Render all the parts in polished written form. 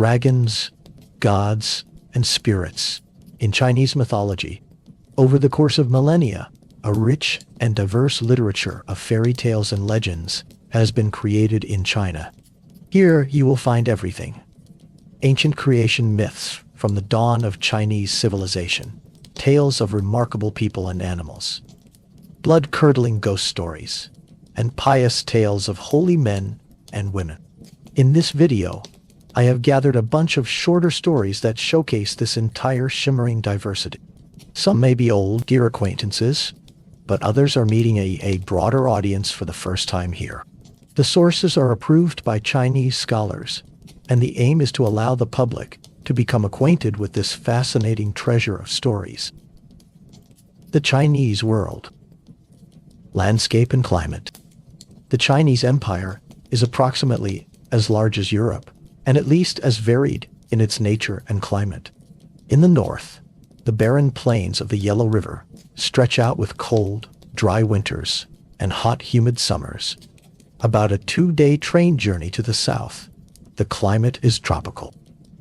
dragons, gods, and spirits. In Chinese mythology, over the course of millennia, a rich and diverse literature of fairy tales and legends has been created in China. Here you will find everything. Ancient creation myths from the dawn of Chinese civilization, tales of remarkable people and animals, blood-curdling ghost stories, and pious tales of holy men and women. In this video, I have gathered a bunch of shorter stories that showcase this entire shimmering diversity. Some may be old, dear acquaintances, but others are meeting a broader audience for the first time here. The sources are approved by Chinese scholars, and the aim is to allow the public to become acquainted with this fascinating treasure of stories. The Chinese world. Landscape and climate. The Chinese Empire is approximately as large as Europe, and at least as varied in its nature and climate. In the north, the barren plains of the Yellow River stretch out with cold, dry winters and hot, humid summers. About a 2-day train journey to the south, the climate is tropical.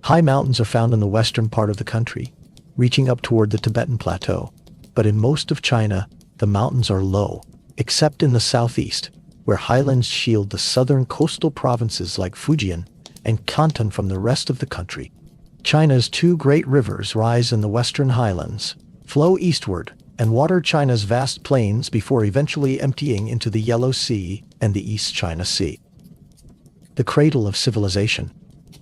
High mountains are found in the western part of the country, reaching up toward the Tibetan Plateau. But in most of China, the mountains are low, except in the southeast, where highlands shield the southern coastal provinces like Fujian and Canton from the rest of the country. China's 2 great rivers rise in the western highlands, flow eastward, and water China's vast plains before eventually emptying into the Yellow Sea and the East China Sea. The cradle of civilization.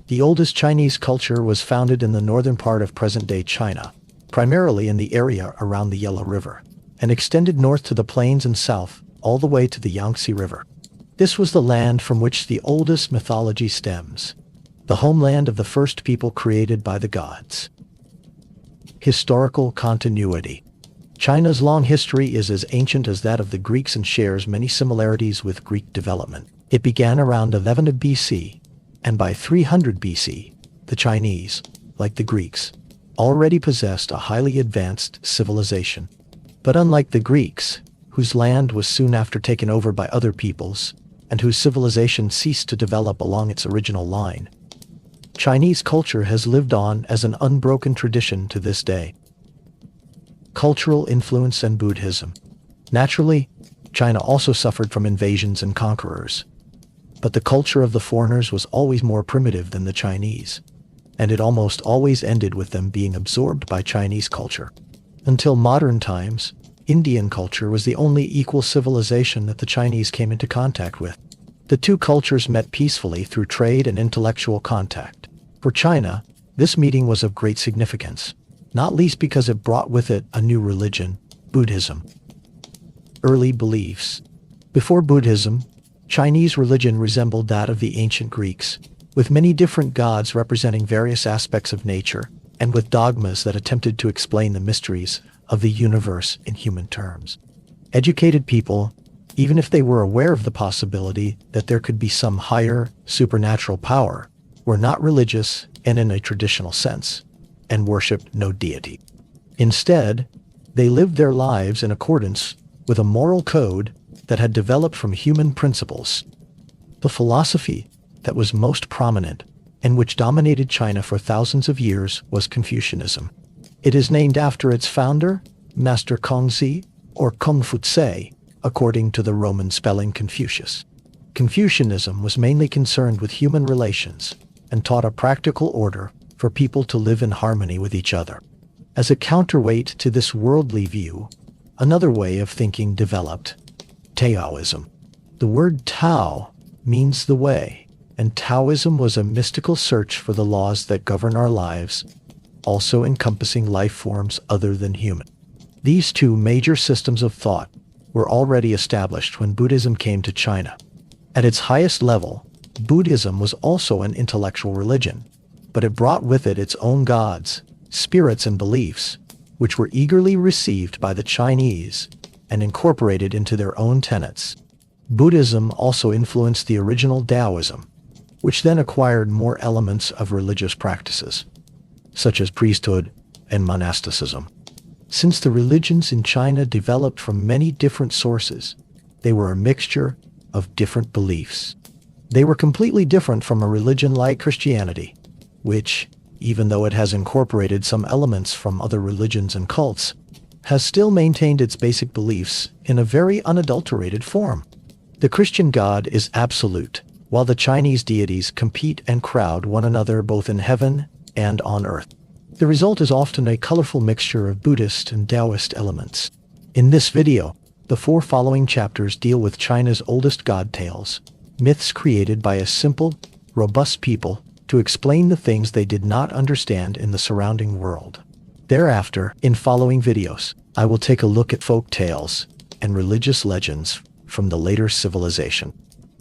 The oldest Chinese culture was founded in the northern part of present-day China, primarily in the area around the Yellow River, and extended north to the plains and south, all the way to the Yangtze River. This was the land from which the oldest mythology stems, the homeland of the first people created by the gods. Historical continuity. China's long history is as ancient as that of the Greeks and shares many similarities with Greek development. It began around 1100 BC, and by 300 BC, the Chinese, like the Greeks, already possessed a highly advanced civilization. But unlike the Greeks, whose land was soon after taken over by other peoples, and whose civilization ceased to develop along its original line, Chinese culture has lived on as an unbroken tradition to this day. Cultural influence and Buddhism. Naturally, China also suffered from invasions and conquerors. But the culture of the foreigners was always more primitive than the Chinese, and it almost always ended with them being absorbed by Chinese culture. Until modern times, Indian culture was the only equal civilization that the Chinese came into contact with. The 2 cultures met peacefully through trade and intellectual contact. For China, this meeting was of great significance, not least because it brought with it a new religion, Buddhism. Early beliefs. Before Buddhism, Chinese religion resembled that of the ancient Greeks, with many different gods representing various aspects of nature, and with dogmas that attempted to explain the mysteries of the universe in human terms. Educated people, even if they were aware of the possibility that there could be some higher, supernatural power, were not religious and in a traditional sense, and worshipped no deity. Instead, they lived their lives in accordance with a moral code that had developed from human principles. The philosophy that was most prominent and which dominated China for thousands of years was Confucianism. It is named after its founder, Master Kongzi, or Kongfu, according to the Roman spelling Confucius. Confucianism was mainly concerned with human relations and taught a practical order for people to live in harmony with each other. As a counterweight to this worldly view, another way of thinking developed: Taoism. The word Tao means the way, and Taoism was a mystical search for the laws that govern our lives, also encompassing life forms other than human. These 2 major systems of thought were already established when Buddhism came to China. At its highest level, Buddhism was also an intellectual religion, but it brought with it its own gods, spirits, and beliefs, which were eagerly received by the Chinese and incorporated into their own tenets. Buddhism also influenced the original Taoism, which then acquired more elements of religious practices, such as priesthood and monasticism. Since the religions in China developed from many different sources, they were a mixture of different beliefs. They were completely different from a religion like Christianity, which, even though it has incorporated some elements from other religions and cults, has still maintained its basic beliefs in a very unadulterated form. The Christian God is absolute, while the Chinese deities compete and crowd one another both in heaven and on earth. The result is often a colorful mixture of Buddhist and Taoist elements. In this video, the 4 following chapters deal with China's oldest god tales, myths created by a simple, robust people to explain the things they did not understand in the surrounding world. Thereafter, in following videos, I will take a look at folk tales and religious legends from the later civilization.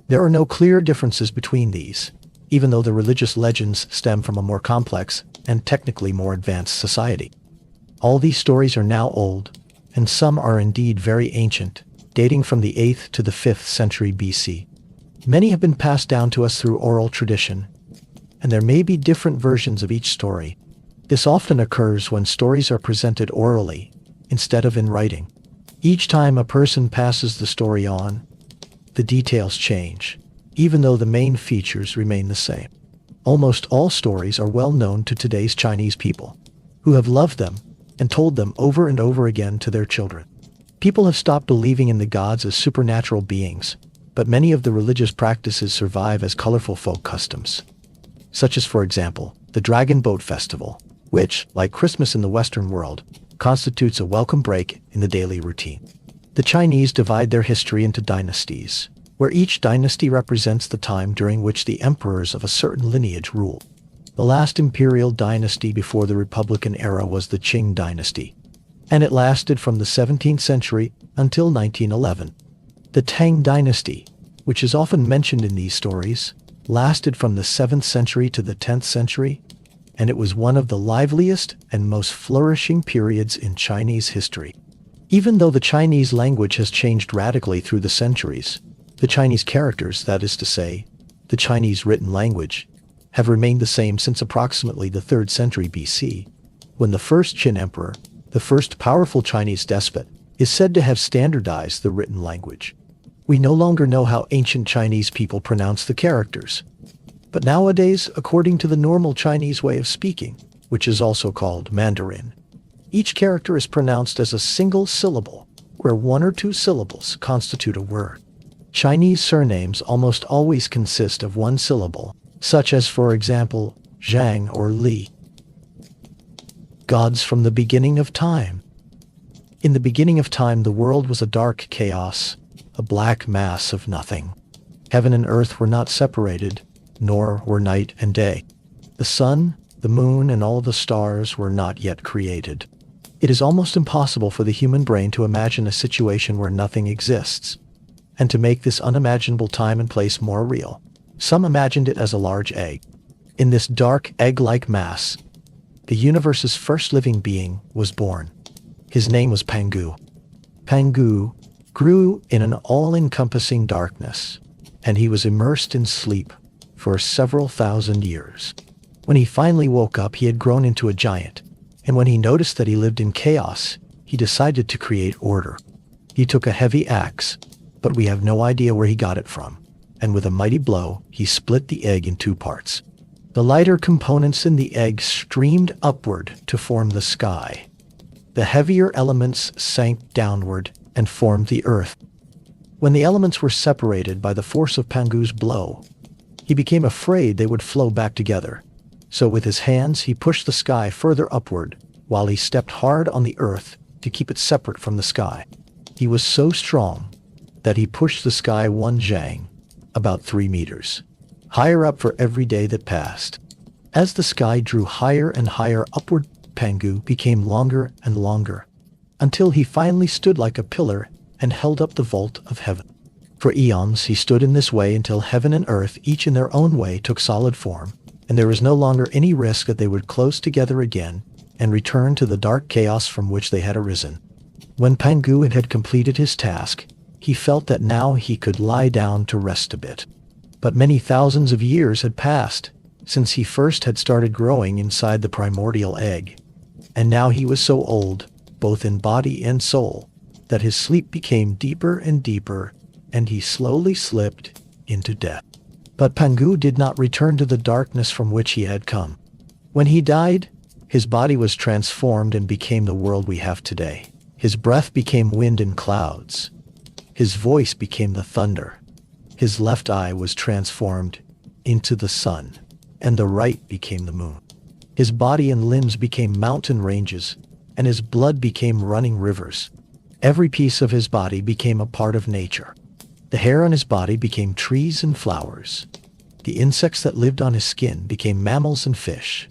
There are no clear differences between these, even though the religious legends stem from a more complex and technically more advanced society. All these stories are now old, and some are indeed very ancient, dating from the 8th to the 5th century BC. Many have been passed down to us through oral tradition, and there may be different versions of each story. This often occurs when stories are presented orally, instead of in writing. Each time a person passes the story on, the details change, even though the main features remain the same. Almost all stories are well known to today's Chinese people, who have loved them and told them over and over again to their children. People have stopped believing in the gods as supernatural beings, but many of the religious practices survive as colorful folk customs, such as, for example, the Dragon Boat Festival, which, like Christmas in the Western world, constitutes a welcome break in the daily routine. The Chinese divide their history into dynasties, where each dynasty represents the time during which the emperors of a certain lineage ruled. The last imperial dynasty before the Republican era was the Qing dynasty, and it lasted from the 17th century until 1911. The Tang dynasty, which is often mentioned in these stories, lasted from the 7th century to the 10th century, and it was one of the liveliest and most flourishing periods in Chinese history. Even though the Chinese language has changed radically through the centuries, the Chinese characters, that is to say, the Chinese written language, have remained the same since approximately the 3rd century BC, when the first Qin emperor, the first powerful Chinese despot, is said to have standardized the written language. We no longer know how ancient Chinese people pronounce the characters, but nowadays, according to the normal Chinese way of speaking, which is also called Mandarin, each character is pronounced as a single syllable, where 1 or 2 syllables constitute a word. Chinese surnames almost always consist of 1 syllable, such as, for example, Zhang or Li. Gods from the beginning of time. In the beginning of time, the world was a dark chaos, a black mass of nothing. Heaven and earth were not separated, nor were night and day. The sun, the moon, and all the stars were not yet created. It is almost impossible for the human brain to imagine a situation where nothing exists. And to make this unimaginable time and place more real, some imagined it as a large egg. In this dark, egg-like mass, the universe's first living being was born. His name was Pangu. Pangu grew in an all-encompassing darkness, and he was immersed in sleep for several thousand years. When he finally woke up, he had grown into a giant, and when he noticed that he lived in chaos, he decided to create order. He took a heavy axe, but we have no idea where he got it from, and with a mighty blow, he split the egg in 2 parts. The lighter components in the egg streamed upward to form the sky. The heavier elements sank downward and formed the earth. When the elements were separated by the force of Pangu's blow, he became afraid they would flow back together. So with his hands he pushed the sky further upward, while he stepped hard on the earth to keep it separate from the sky. He was so strong that he pushed the sky 1 zhang, about 3 meters, higher up for every day that passed. As the sky drew higher and higher upward, Pangu became longer and longer, until he finally stood like a pillar and held up the vault of heaven. For eons he stood in this way until heaven and earth, each in their own way, took solid form, and there was no longer any risk that they would close together again and return to the dark chaos from which they had arisen. When Pangu had completed his task, he felt that now he could lie down to rest a bit. But many thousands of years had passed since he first had started growing inside the primordial egg, and now he was so old, both in body and soul, that his sleep became deeper and deeper, and he slowly slipped into death. But Pangu did not return to the darkness from which he had come. When he died, his body was transformed and became the world we have today. His breath became wind and clouds. His voice became the thunder. His left eye was transformed into the sun, and the right became the moon. His body and limbs became mountain ranges, and his blood became running rivers. Every piece of his body became a part of nature. The hair on his body became trees and flowers. The insects that lived on his skin became mammals and fish.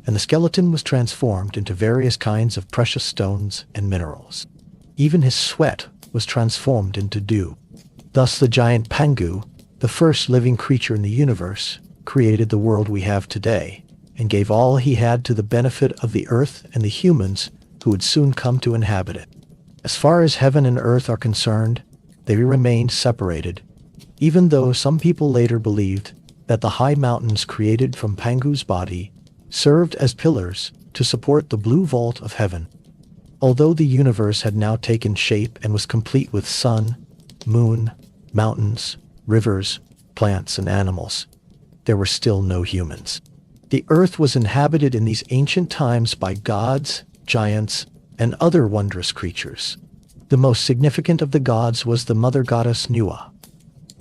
And the skeleton was transformed into various kinds of precious stones and minerals. Even his sweat was transformed into dew. Thus the giant Pangu, the first living creature in the universe, created the world we have today, and gave all he had to the benefit of the earth and the humans who would soon come to inhabit it. As far as heaven and earth are concerned, they remained separated, even though some people later believed that the high mountains created from Pangu's body served as pillars to support the blue vault of heaven. Although the universe had now taken shape and was complete with sun, moon, mountains, rivers, plants, and animals, there were still no humans. The earth was inhabited in these ancient times by gods, giants, and other wondrous creatures. The most significant of the gods was the mother goddess Nüwa,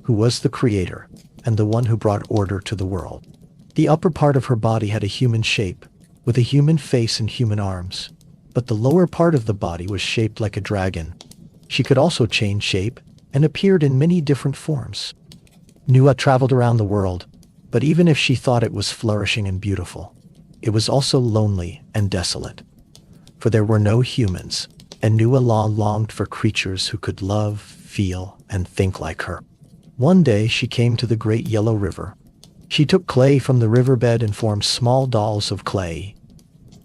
who was the creator and the one who brought order to the world. The upper part of her body had a human shape, with a human face and human arms, but the lower part of the body was shaped like a dragon. She could also change shape and appeared in many different forms. Nüwa traveled around the world, but even if she thought it was flourishing and beautiful, it was also lonely and desolate. For there were no humans, and Nüwa longed for creatures who could love, feel, and think like her. One day she came to the great yellow river. She took clay from the riverbed and formed small dolls of clay.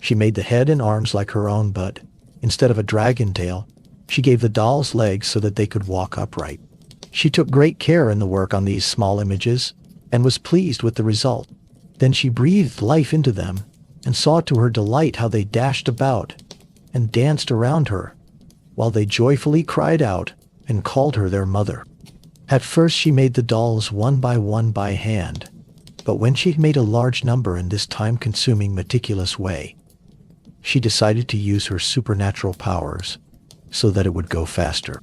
She made the head and arms like her own, but instead of a dragon tail, she gave the dolls legs so that they could walk upright. She took great care in the work on these small images and was pleased with the result. Then she breathed life into them and saw to her delight how they dashed about and danced around her, while they joyfully cried out and called her their mother. At first she made the dolls one by hand, but when she made a large number in this time-consuming, meticulous way, she decided to use her supernatural powers so that it would go faster.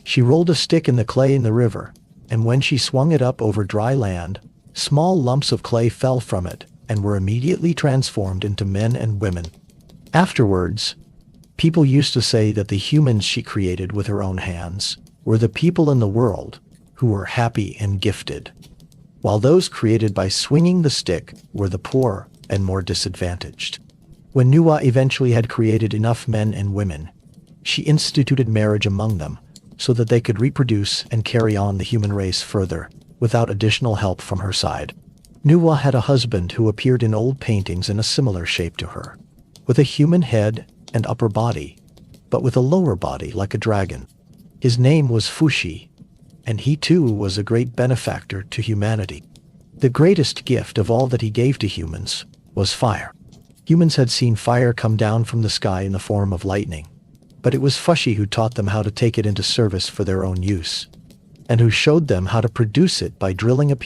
She rolled a stick in the clay in the river, and when she swung it up over dry land, small lumps of clay fell from it and were immediately transformed into men and women. Afterwards, people used to say that the humans she created with her own hands were the people in the world who were happy and gifted, while those created by swinging the stick were the poor and more disadvantaged. When Nüwa eventually had created enough men and women, she instituted marriage among them so that they could reproduce and carry on the human race further without additional help from her side. Nüwa had a husband who appeared in old paintings in a similar shape to her, with a human head and upper body, but with a lower body like a dragon. His name was Fushi, and he too was a great benefactor to humanity. The greatest gift of all that he gave to humans was fire. Humans had seen fire come down from the sky in the form of lightning, but it was Fushi who taught them how to take it into service for their own use, and who showed them how to produce it by drilling a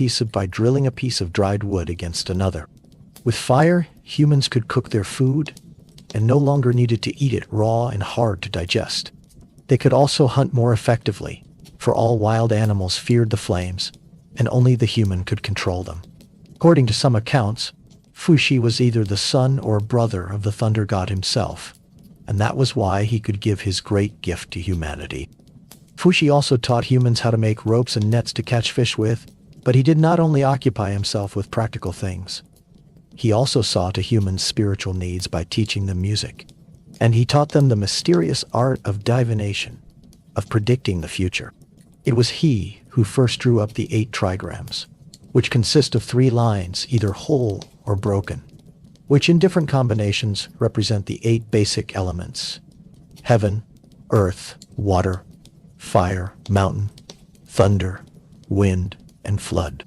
piece of dried wood against another. With fire, humans could cook their food and no longer needed to eat it raw and hard to digest. They could also hunt more effectively, for all wild animals feared the flames, and only the human could control them. According to some accounts, Fushi was either the son or brother of the thunder god himself, and that was why he could give his great gift to humanity. Fushi also taught humans how to make ropes and nets to catch fish with, but he did not only occupy himself with practical things. He also saw to humans' spiritual needs by teaching them music, and he taught them the mysterious art of divination, of predicting the future. It was he who first drew up the 8 trigrams, which consist of 3 lines, either whole or broken, which in different combinations represent the 8 basic elements: heaven, earth, water, fire, mountain, thunder, wind, and flood.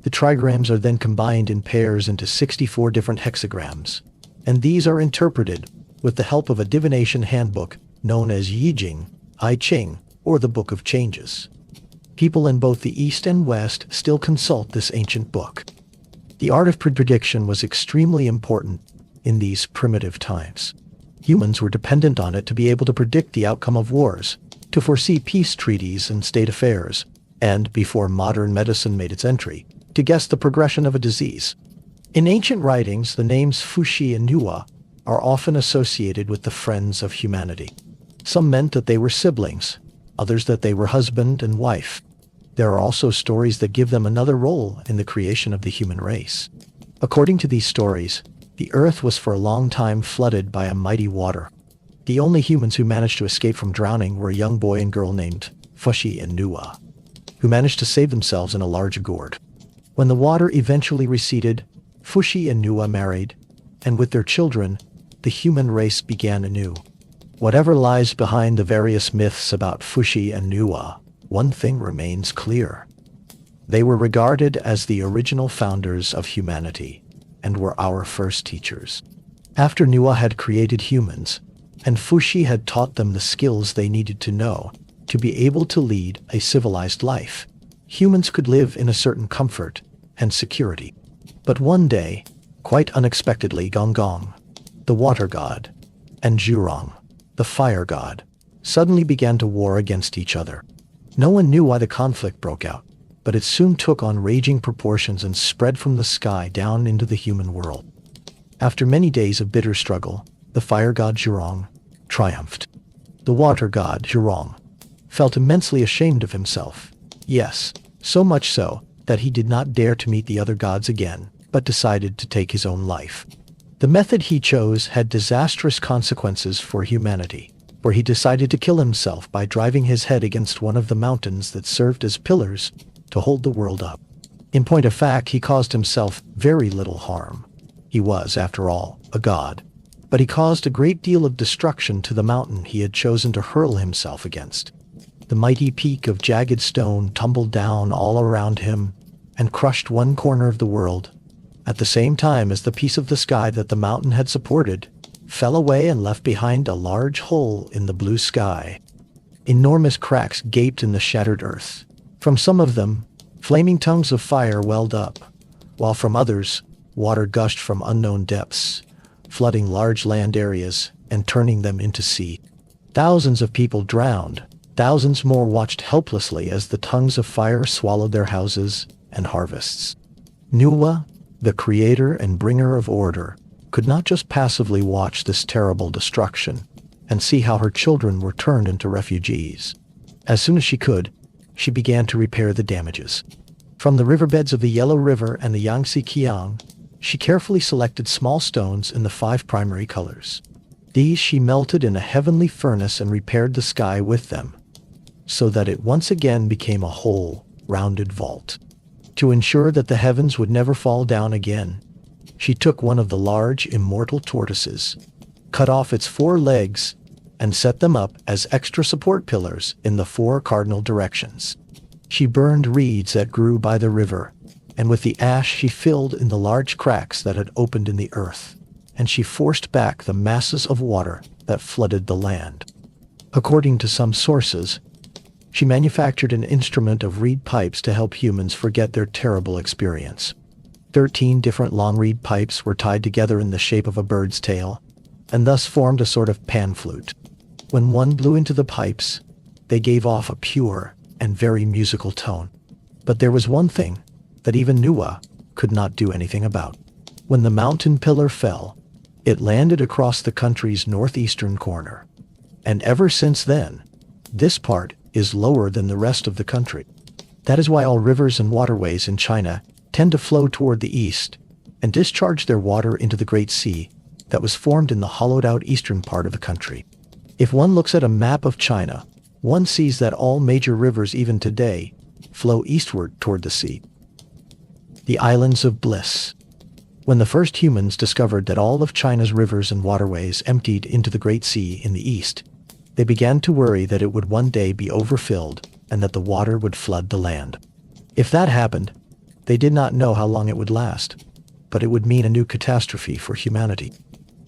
The trigrams are then combined in pairs into 64 different hexagrams, and these are interpreted with the help of a divination handbook known as Yijing, I Ching, or the Book of Changes. People in both the East and West still consult this ancient book. The art of prediction was extremely important in these primitive times. Humans were dependent on it to be able to predict the outcome of wars, to foresee peace treaties and state affairs, and, before modern medicine made its entry, to guess the progression of a disease. In ancient writings, the names Fuxi and Nüwa are often associated with the friends of humanity. Some meant that they were siblings, others that they were husband and wife. There are also stories that give them another role in the creation of the human race. According to these stories, the earth was for a long time flooded by a mighty water. The only humans who managed to escape from drowning were a young boy and girl named Fuxi and Nüwa, who managed to save themselves in a large gourd. When the water eventually receded, Fuxi and Nüwa married, and with their children, the human race began anew. Whatever lies behind the various myths about Fuxi and Nüwa, one thing remains clear. They were regarded as the original founders of humanity, and were our first teachers. After Nüwa had created humans, and Fuxi had taught them the skills they needed to know to be able to lead a civilized life, humans could live in a certain comfort and security. But one day, quite unexpectedly, Gong, the water god, and Zhurong, the fire god, suddenly began to war against each other. No one knew why the conflict broke out, but it soon took on raging proportions and spread from the sky down into the human world. After many days of bitter struggle, the fire god Zhurong triumphed. The water god Zhurong felt immensely ashamed of himself. Yes, so much so that he did not dare to meet the other gods again, but decided to take his own life. The method he chose had disastrous consequences for humanity, where he decided to kill himself by driving his head against one of the mountains that served as pillars to hold the world up. In point of fact, he caused himself very little harm. He was, after all, a god. But he caused a great deal of destruction to the mountain he had chosen to hurl himself against. The mighty peak of jagged stone tumbled down all around him and crushed one corner of the world, at the same time as the piece of the sky that the mountain had supported fell away and left behind a large hole in the blue sky. Enormous cracks gaped in the shattered earth. From some of them, flaming tongues of fire welled up, while from others, water gushed from unknown depths, flooding large land areas and turning them into sea. Thousands of people drowned. Thousands more watched helplessly as the tongues of fire swallowed their houses and harvests. Nüwa, the creator and bringer of order, could not just passively watch this terrible destruction and see how her children were turned into refugees. As soon as she could, she began to repair the damages. From the riverbeds of the Yellow River and the Yangtze Kiang, she carefully selected small stones in the 5 primary colors. These she melted in a heavenly furnace and repaired the sky with them, so that it once again became a whole, rounded vault. To ensure that the heavens would never fall down again, she took one of the large immortal tortoises, cut off its 4 legs, and set them up as extra support pillars in the 4 cardinal directions. She burned reeds that grew by the river, and with the ash she filled in the large cracks that had opened in the earth, and she forced back the masses of water that flooded the land. According to some sources, she manufactured an instrument of reed pipes to help humans forget their terrible experience. 13 different long reed pipes were tied together in the shape of a bird's tail, and thus formed a sort of pan flute. When one blew into the pipes, they gave off a pure and very musical tone. But there was one thing that even Nüwa could not do anything about. When the mountain pillar fell, it landed across the country's northeastern corner. And ever since then, this part is lower than the rest of the country. That is why all rivers and waterways in China tend to flow toward the east and discharge their water into the Great Sea that was formed in the hollowed-out eastern part of the country. If one looks at a map of China, one sees that all major rivers even today flow eastward toward the sea. The Islands of Bliss. When the first humans discovered that all of China's rivers and waterways emptied into the Great Sea in the east, they began to worry that it would one day be overfilled and that the water would flood the land. If that happened, they did not know how long it would last, but it would mean a new catastrophe for humanity.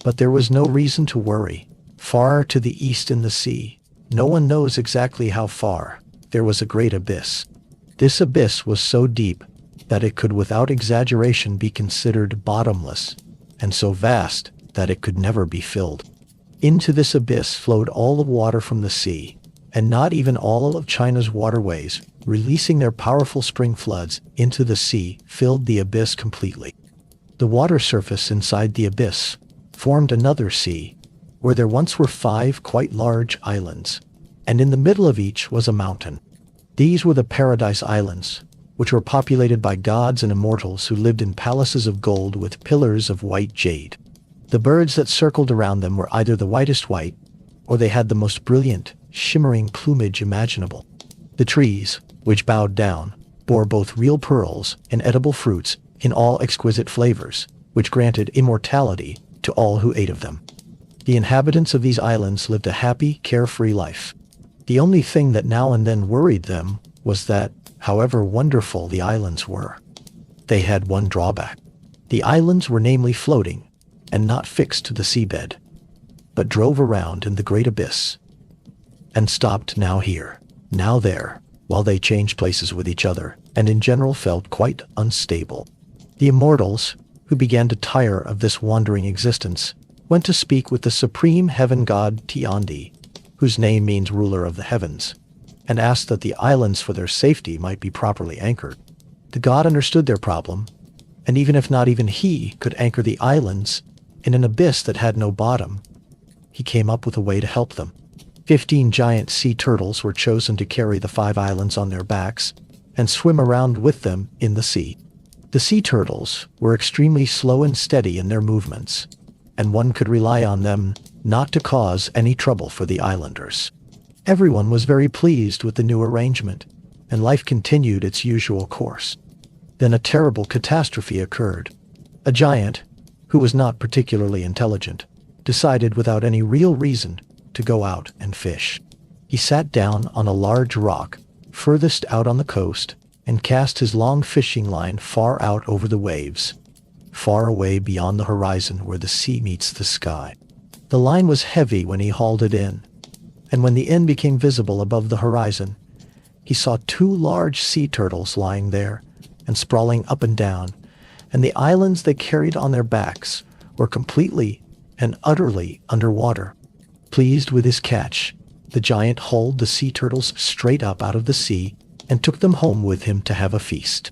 But there was no reason to worry. Far to the east in the sea, no one knows exactly how far, there was a great abyss. This abyss was so deep that it could without exaggeration be considered bottomless, and so vast that it could never be filled. Into this abyss flowed all the water from the sea, and not even all of China's waterways, releasing their powerful spring floods into the sea, filled the abyss completely. The water surface inside the abyss formed another sea, where there once were 5 quite large islands, and in the middle of each was a mountain. These were the Paradise Islands, which were populated by gods and immortals who lived in palaces of gold with pillars of white jade. The birds that circled around them were either the whitest white, or they had the most brilliant, shimmering plumage imaginable. The trees, which bowed down, bore both real pearls and edible fruits in all exquisite flavors, which granted immortality to all who ate of them. The inhabitants of these islands lived a happy, carefree life. The only thing that now and then worried them was that, however wonderful the islands were, they had one drawback. The islands were namely floating, and not fixed to the seabed, but drove around in the great abyss, and stopped now here, now there, while they changed places with each other, and in general felt quite unstable. The Immortals, who began to tire of this wandering existence, went to speak with the supreme heaven god Tiandi, whose name means ruler of the heavens, and asked that the islands for their safety might be properly anchored. The god understood their problem, and even if not even he could anchor the islands in an abyss that had no bottom, he came up with a way to help them. 15 giant sea turtles were chosen to carry the 5 islands on their backs and swim around with them in the sea. The sea turtles were extremely slow and steady in their movements, and one could rely on them not to cause any trouble for the islanders. Everyone was very pleased with the new arrangement, and life continued its usual course. Then a terrible catastrophe occurred. A giant, who was not particularly intelligent, decided without any real reason to go out and fish. He sat down on a large rock, furthest out on the coast, and cast his long fishing line far out over the waves, far away beyond the horizon where the sea meets the sky. The line was heavy when he hauled it in, and when the end became visible above the horizon, he saw 2 large sea turtles lying there and sprawling up and down, and the islands they carried on their backs were completely and utterly underwater. Pleased with his catch, the giant hauled the sea turtles straight up out of the sea and took them home with him to have a feast.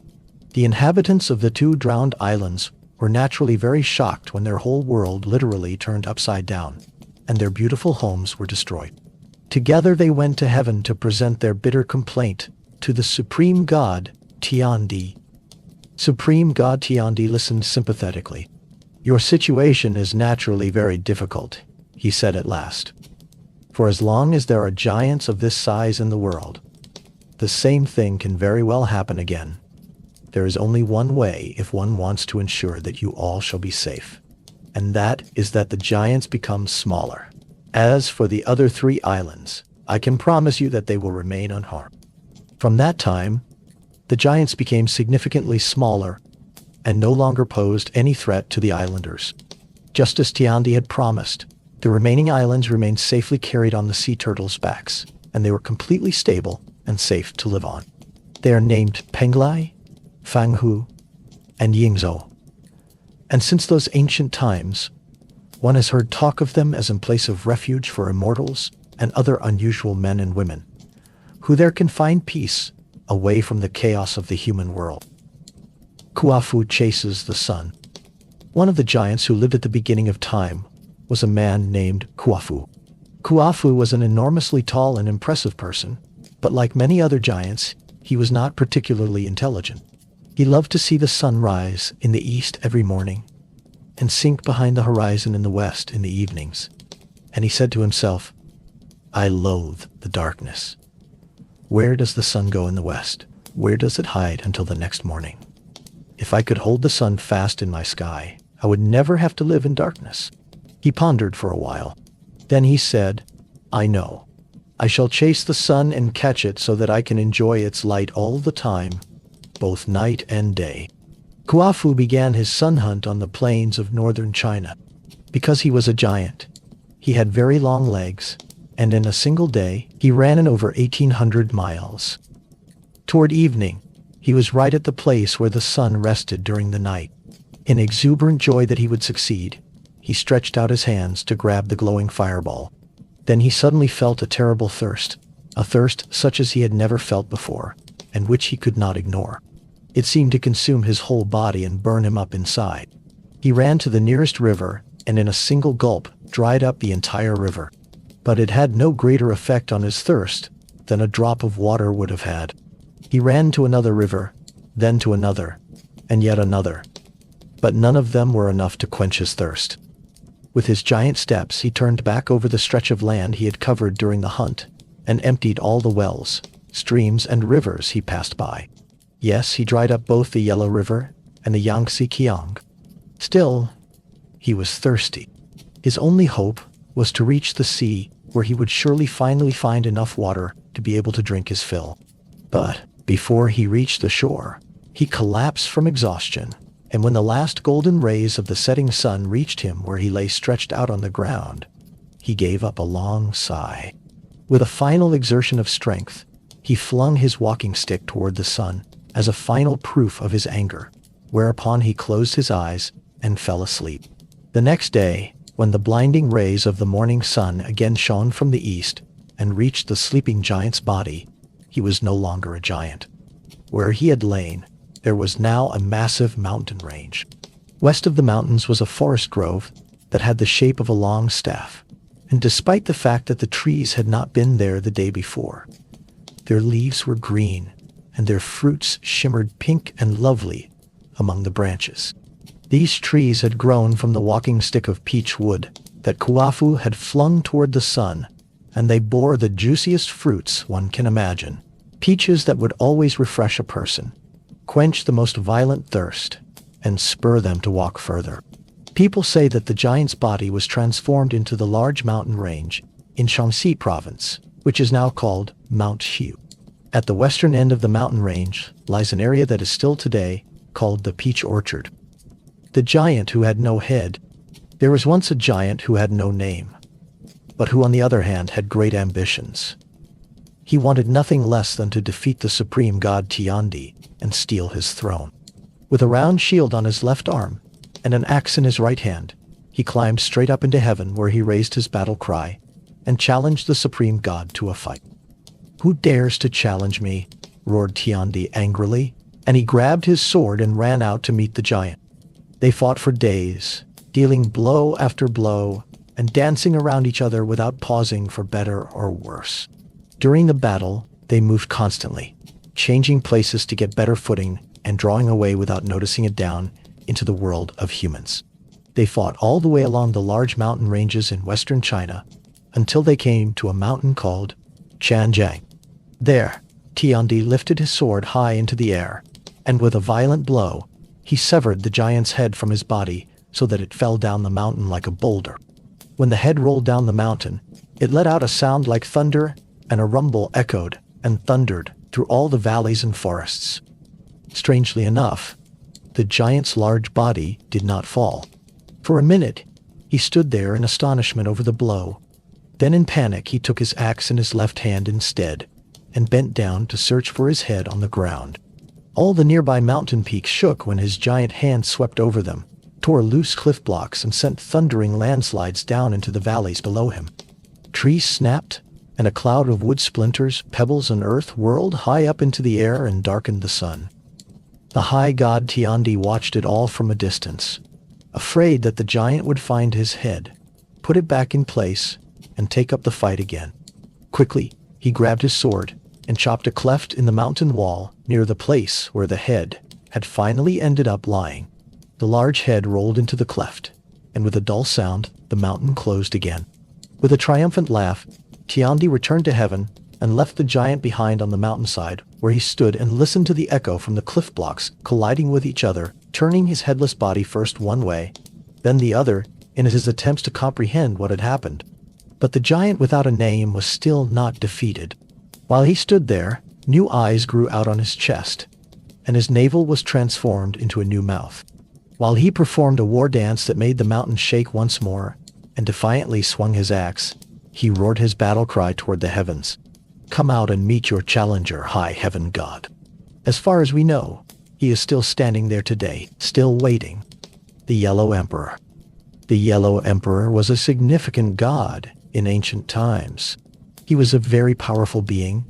The inhabitants of the 2 drowned islands were naturally very shocked when their whole world literally turned upside down, and their beautiful homes were destroyed. Together they went to heaven to present their bitter complaint to the supreme god, Tiandi. Supreme God Tiandi listened sympathetically. "Your situation is naturally very difficult," he said at last. "For as long as there are giants of this size in the world, the same thing can very well happen again. There is only one way if one wants to ensure that you all shall be safe, and that is that the giants become smaller. As for the other 3 islands, I can promise you that they will remain unharmed." From that time, the giants became significantly smaller and no longer posed any threat to the islanders. Just as Tiandi had promised, the remaining islands remained safely carried on the sea turtles' backs, and they were completely stable and safe to live on. They are named Penglai, Pangu, and Yingzhou. And since those ancient times, one has heard talk of them as a place of refuge for immortals and other unusual men and women, who there can find peace away from the chaos of the human world. Kuafu chases the sun. One of the giants who lived at the beginning of time was a man named Kuafu. Kuafu was an enormously tall and impressive person, but like many other giants, he was not particularly intelligent. He loved to see the sun rise in the east every morning and sink behind the horizon in the west in the evenings. And he said to himself, "I loathe the darkness. Where does the sun go in the west? Where does it hide until the next morning? If I could hold the sun fast in my sky, I would never have to live in darkness." He pondered for a while. Then he said, "I know. I shall chase the sun and catch it so that I can enjoy its light all the time, both night and day." Kuafu began his sun hunt on the plains of northern China. Because he was a giant, he had very long legs, and in a single day, he ran in over 1,800 miles. Toward evening, he was right at the place where the sun rested during the night. In exuberant joy that he would succeed, he stretched out his hands to grab the glowing fireball. Then he suddenly felt a terrible thirst, a thirst such as he had never felt before, and which he could not ignore. It seemed to consume his whole body and burn him up inside. He ran to the nearest river, and in a single gulp, dried up the entire river. But it had no greater effect on his thirst than a drop of water would have had. He ran to another river, then to another, and yet another. But none of them were enough to quench his thirst. With his giant steps he turned back over the stretch of land he had covered during the hunt, and emptied all the wells, streams and rivers he passed by. Yes, he dried up both the Yellow River and the Yangtze Kiang. Still, he was thirsty. His only hope was to reach the sea, where he would surely finally find enough water to be able to drink his fill. But before he reached the shore, he collapsed from exhaustion, and when the last golden rays of the setting sun reached him where he lay stretched out on the ground, he gave up a long sigh. With a final exertion of strength, he flung his walking stick toward the sun as a final proof of his anger, whereupon he closed his eyes and fell asleep. The next day, when the blinding rays of the morning sun again shone from the east and reached the sleeping giant's body, he was no longer a giant. Where he had lain, there was now a massive mountain range. West of the mountains was a forest grove that had the shape of a long staff, and despite the fact that the trees had not been there the day before, their leaves were green and their fruits shimmered pink and lovely among the branches. These trees had grown from the walking stick of peach wood that Kuafu had flung toward the sun, and they bore the juiciest fruits one can imagine, peaches that would always refresh a person, quench the most violent thirst, and spur them to walk further. People say that the giant's body was transformed into the large mountain range in Shaanxi province, which is now called Mount Xiu. At the western end of the mountain range lies an area that is still today called the Peach Orchard. The giant who had no head. There was once a giant who had no name, but who on the other hand had great ambitions. He wanted nothing less than to defeat the supreme god Tiandi and steal his throne. With a round shield on his left arm and an axe in his right hand, he climbed straight up into heaven where he raised his battle cry and challenged the supreme god to a fight. "Who dares to challenge me?" roared Tiandi angrily, and he grabbed his sword and ran out to meet the giant. They fought for days, dealing blow after blow and dancing around each other without pausing for better or worse. During the battle, they moved constantly, changing places to get better footing and drawing away without noticing it down into the world of humans. They fought all the way along the large mountain ranges in western China until they came to a mountain called Chanjiang. There, Tiandi lifted his sword high into the air, and with a violent blow, he severed the giant's head from his body so that it fell down the mountain like a boulder. When the head rolled down the mountain, it let out a sound like thunder, and a rumble echoed and thundered through all the valleys and forests. Strangely enough, the giant's large body did not fall. For a minute, he stood there in astonishment over the blow. Then in panic he took his axe in his left hand instead, and bent down to search for his head on the ground. All the nearby mountain peaks shook when his giant hand swept over them, tore loose cliff blocks and sent thundering landslides down into the valleys below him. Trees snapped, and a cloud of wood splinters, pebbles and earth whirled high up into the air and darkened the sun. The high god Tiandi watched it all from a distance, afraid that the giant would find his head, put it back in place, and take up the fight again. Quickly, he grabbed his sword and chopped a cleft in the mountain wall near the place where the head had finally ended up lying. The large head rolled into the cleft, and with a dull sound, the mountain closed again. With a triumphant laugh, Tiandi returned to heaven and left the giant behind on the mountainside, where he stood and listened to the echo from the cliff blocks colliding with each other, turning his headless body first one way, then the other, in his attempts to comprehend what had happened. But the giant without a name was still not defeated. While he stood there, new eyes grew out on his chest, and his navel was transformed into a new mouth. While he performed a war dance that made the mountain shake once more, and defiantly swung his axe, he roared his battle cry toward the heavens. "Come out and meet your challenger, high heaven god." As far as we know, he is still standing there today, still waiting. The Yellow Emperor. The Yellow Emperor was a significant god in ancient times. He was a very powerful being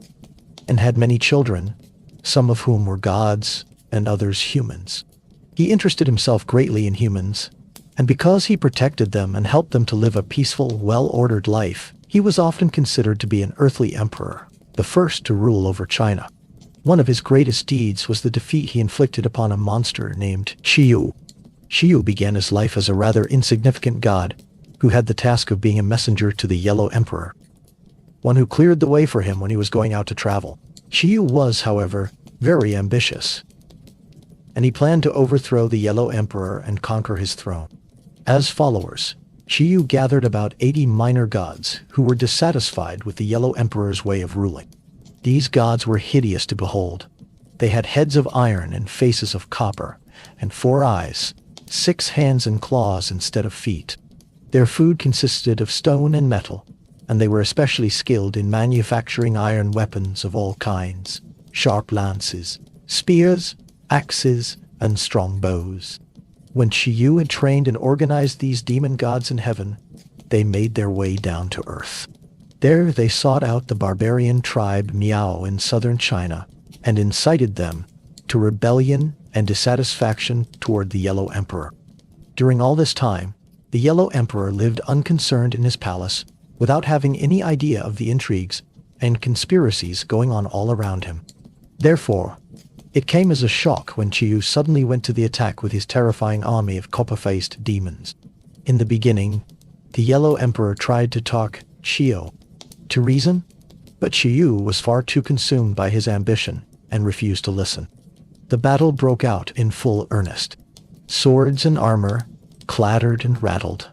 and had many children, some of whom were gods and others humans. He interested himself greatly in humans, and because he protected them and helped them to live a peaceful, well-ordered life, he was often considered to be an earthly emperor, the first to rule over China. One of his greatest deeds was the defeat he inflicted upon a monster named Qiyu. Qiyu began his life as a rather insignificant god who had the task of being a messenger to the Yellow Emperor, one who cleared the way for him when he was going out to travel. Qiyu was, however, very ambitious, and he planned to overthrow the Yellow Emperor and conquer his throne. As followers, Qiyu gathered about 80 minor gods who were dissatisfied with the Yellow Emperor's way of ruling. These gods were hideous to behold. They had heads of iron and faces of copper, and 4 eyes, 6 hands and claws instead of feet. Their food consisted of stone and metal, and they were especially skilled in manufacturing iron weapons of all kinds, sharp lances, spears, axes, and strong bows. When Qiyu had trained and organized these demon gods in heaven, they made their way down to earth. There they sought out the barbarian tribe Miao in southern China and incited them to rebellion and dissatisfaction toward the Yellow Emperor. During all this time, the Yellow Emperor lived unconcerned in his palace without having any idea of the intrigues and conspiracies going on all around him. Therefore, it came as a shock when Qiyu suddenly went to the attack with his terrifying army of copper-faced demons. In the beginning, the Yellow Emperor tried to talk Qiyu to reason, but Qiyu was far too consumed by his ambition and refused to listen. The battle broke out in full earnest. Swords and armor clattered and rattled,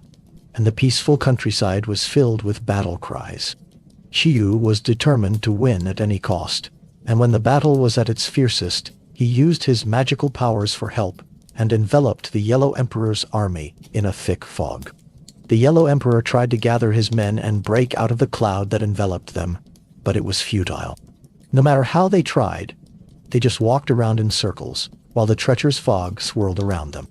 and the peaceful countryside was filled with battle cries. Qiyu was determined to win at any cost, and when the battle was at its fiercest, he used his magical powers for help and enveloped the Yellow Emperor's army in a thick fog. The Yellow Emperor tried to gather his men and break out of the cloud that enveloped them, but it was futile. No matter how they tried, they just walked around in circles while the treacherous fog swirled around them.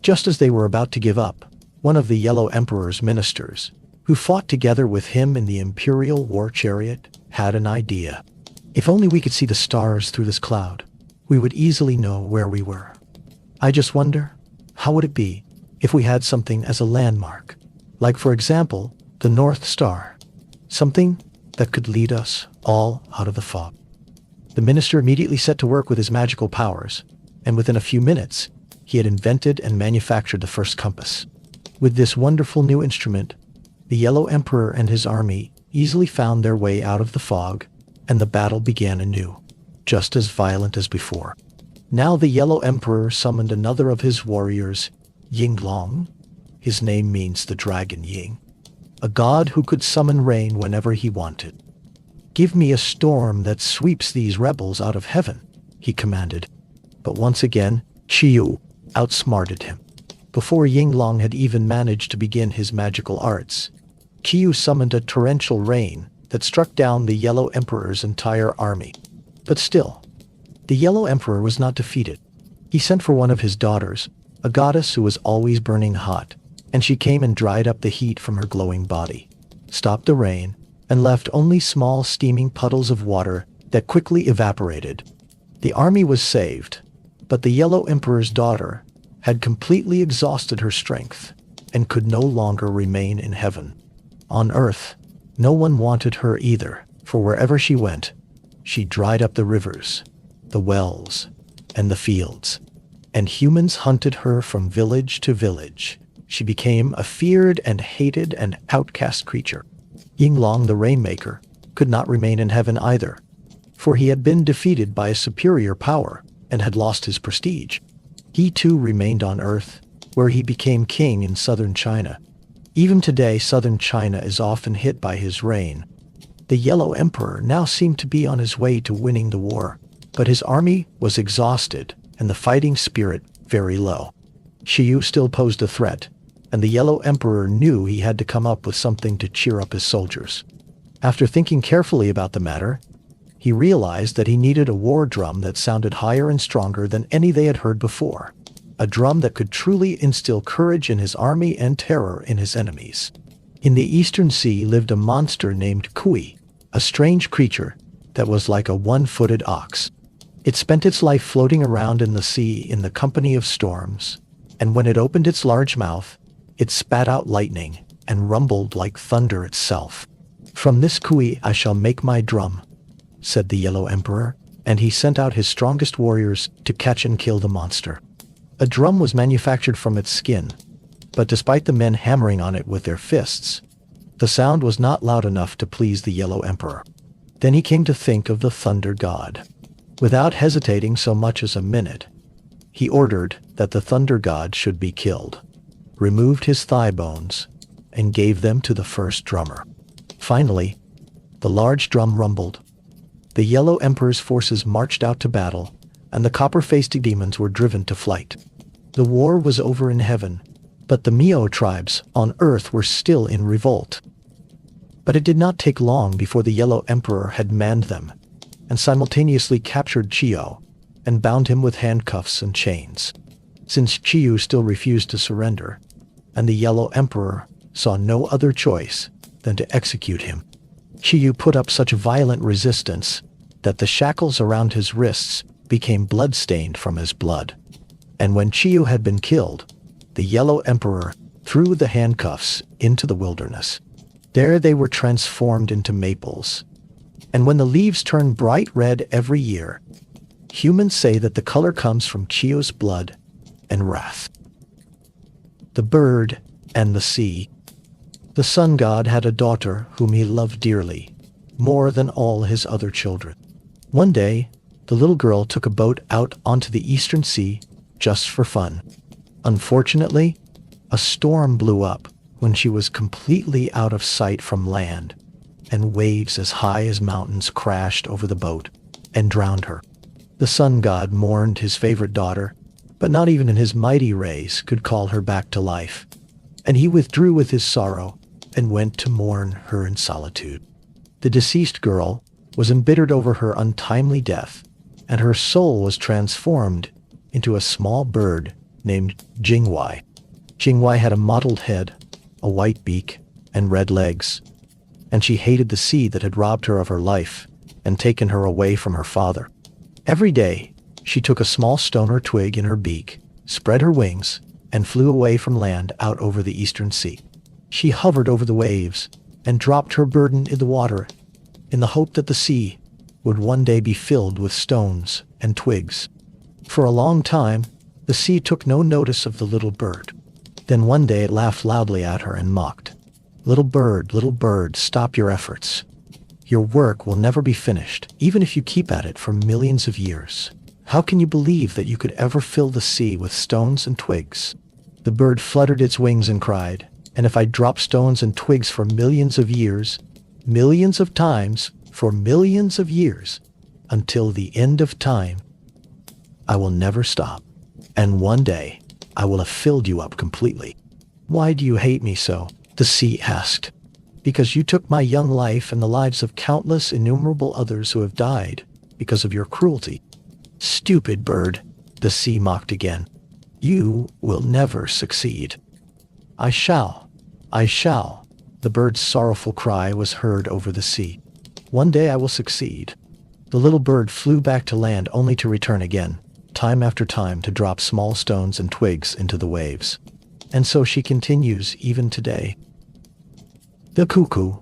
Just as they were about to give up, one of the Yellow Emperor's ministers, who fought together with him in the Imperial War Chariot, had an idea. If only we could see the stars through this cloud, we would easily know where we were. I just wonder, how would it be if we had something as a landmark? Like, for example, the North Star. Something that could lead us all out of the fog. The minister immediately set to work with his magical powers, and within a few minutes, he had invented and manufactured the first compass. With this wonderful new instrument, the Yellow Emperor and his army easily found their way out of the fog, and the battle began anew, just as violent as before. Now the Yellow Emperor summoned another of his warriors, Yinglong. His name means the dragon Ying, a god who could summon rain whenever he wanted. "Give me a storm that sweeps these rebels out of heaven," he commanded. But once again, Qiyu outsmarted him. Before Yinglong had even managed to begin his magical arts, Qiyu summoned a torrential rain that struck down the Yellow Emperor's entire army. But still, the Yellow Emperor was not defeated. He sent for one of his daughters, a goddess who was always burning hot, and she came and dried up the heat from her glowing body, stopped the rain, and left only small steaming puddles of water that quickly evaporated. The army was saved, but the Yellow Emperor's daughter had completely exhausted her strength and could no longer remain in heaven. On earth, no one wanted her either, for wherever she went, she dried up the rivers, the wells, and the fields, and humans hunted her from village to village. She became a feared and hated and outcast creature. Yinglong the Rainmaker could not remain in heaven either, for he had been defeated by a superior power and had lost his prestige. He too remained on Earth, where he became king in southern China. Even today, southern China is often hit by his reign. The Yellow Emperor now seemed to be on his way to winning the war, but his army was exhausted and the fighting spirit very low. Qiyu still posed a threat, and the Yellow Emperor knew he had to come up with something to cheer up his soldiers. After thinking carefully about the matter, he realized that he needed a war drum that sounded higher and stronger than any they had heard before. a drum that could truly instill courage in his army and terror in his enemies. In the Eastern Sea lived a monster named Kuafu, a strange creature that was like a one-footed ox. It spent its life floating around in the sea in the company of storms, and when it opened its large mouth, it spat out lightning and rumbled like thunder itself. "From this Kuafu I shall make my drum," said the Yellow Emperor, and he sent out his strongest warriors to catch and kill the monster. A drum was manufactured from its skin, but despite the men hammering on it with their fists, the sound was not loud enough to please the Yellow Emperor. Then he came to think of the Thunder God. Without hesitating so much as a minute, he ordered that the Thunder God should be killed, removed his thigh bones, and gave them to the first drummer. Finally, the large drum rumbled. The Yellow Emperor's forces marched out to battle, and the copper-faced demons were driven to flight. The war was over in heaven, but the Miao tribes on earth were still in revolt. But it did not take long before the Yellow Emperor had manned them, and simultaneously captured Chiyo, and bound him with handcuffs and chains. Since Chiyo still refused to surrender, and the Yellow Emperor saw no other choice than to execute him, Chiyo put up such violent resistance that the shackles around his wrists became blood-stained from his blood. And when Chiyo had been killed, the Yellow Emperor threw the handcuffs into the wilderness. There they were transformed into maples. And when the leaves turn bright red every year, humans say that the color comes from Chiyo's blood and wrath. The bird and the sea. The sun god had a daughter whom he loved dearly, more than all his other children. One day, the little girl took a boat out onto the Eastern Sea just for fun. Unfortunately, a storm blew up when she was completely out of sight from land, and waves as high as mountains crashed over the boat and drowned her. The sun god mourned his favorite daughter, but not even in his mighty rays could call her back to life, and he withdrew with his sorrow and went to mourn her in solitude. The deceased girl was embittered over her untimely death, and her soul was transformed into a small bird named Jingwei. Jingwei had a mottled head, a white beak, and red legs, and she hated the sea that had robbed her of her life and taken her away from her father. Every day, she took a small stone or twig in her beak, spread her wings, and flew away from land out over the Eastern Sea. She hovered over the waves and dropped her burden in the water in the hope that the sea would one day be filled with stones and twigs. For a long time, the sea took no notice of the little bird. Then one day it laughed loudly at her and mocked. Little bird, stop your efforts. Your work will never be finished, even if you keep at it for millions of years. How can you believe that you could ever fill the sea with stones and twigs?" The bird fluttered its wings and cried, "And if I drop stones and twigs for millions of years, millions of times, for millions of years, until the end of time, I will never stop. And one day, I will have filled you up completely." "Why do you hate me so?" the sea asked. "Because you took my young life and the lives of countless innumerable others who have died because of your cruelty." "Stupid bird," the sea mocked again. "You will never succeed." I shall. The bird's sorrowful cry was heard over the sea. "One day I will succeed." The little bird flew back to land only to return again, time after time, to drop small stones and twigs into the waves. And so she continues even today. The cuckoo.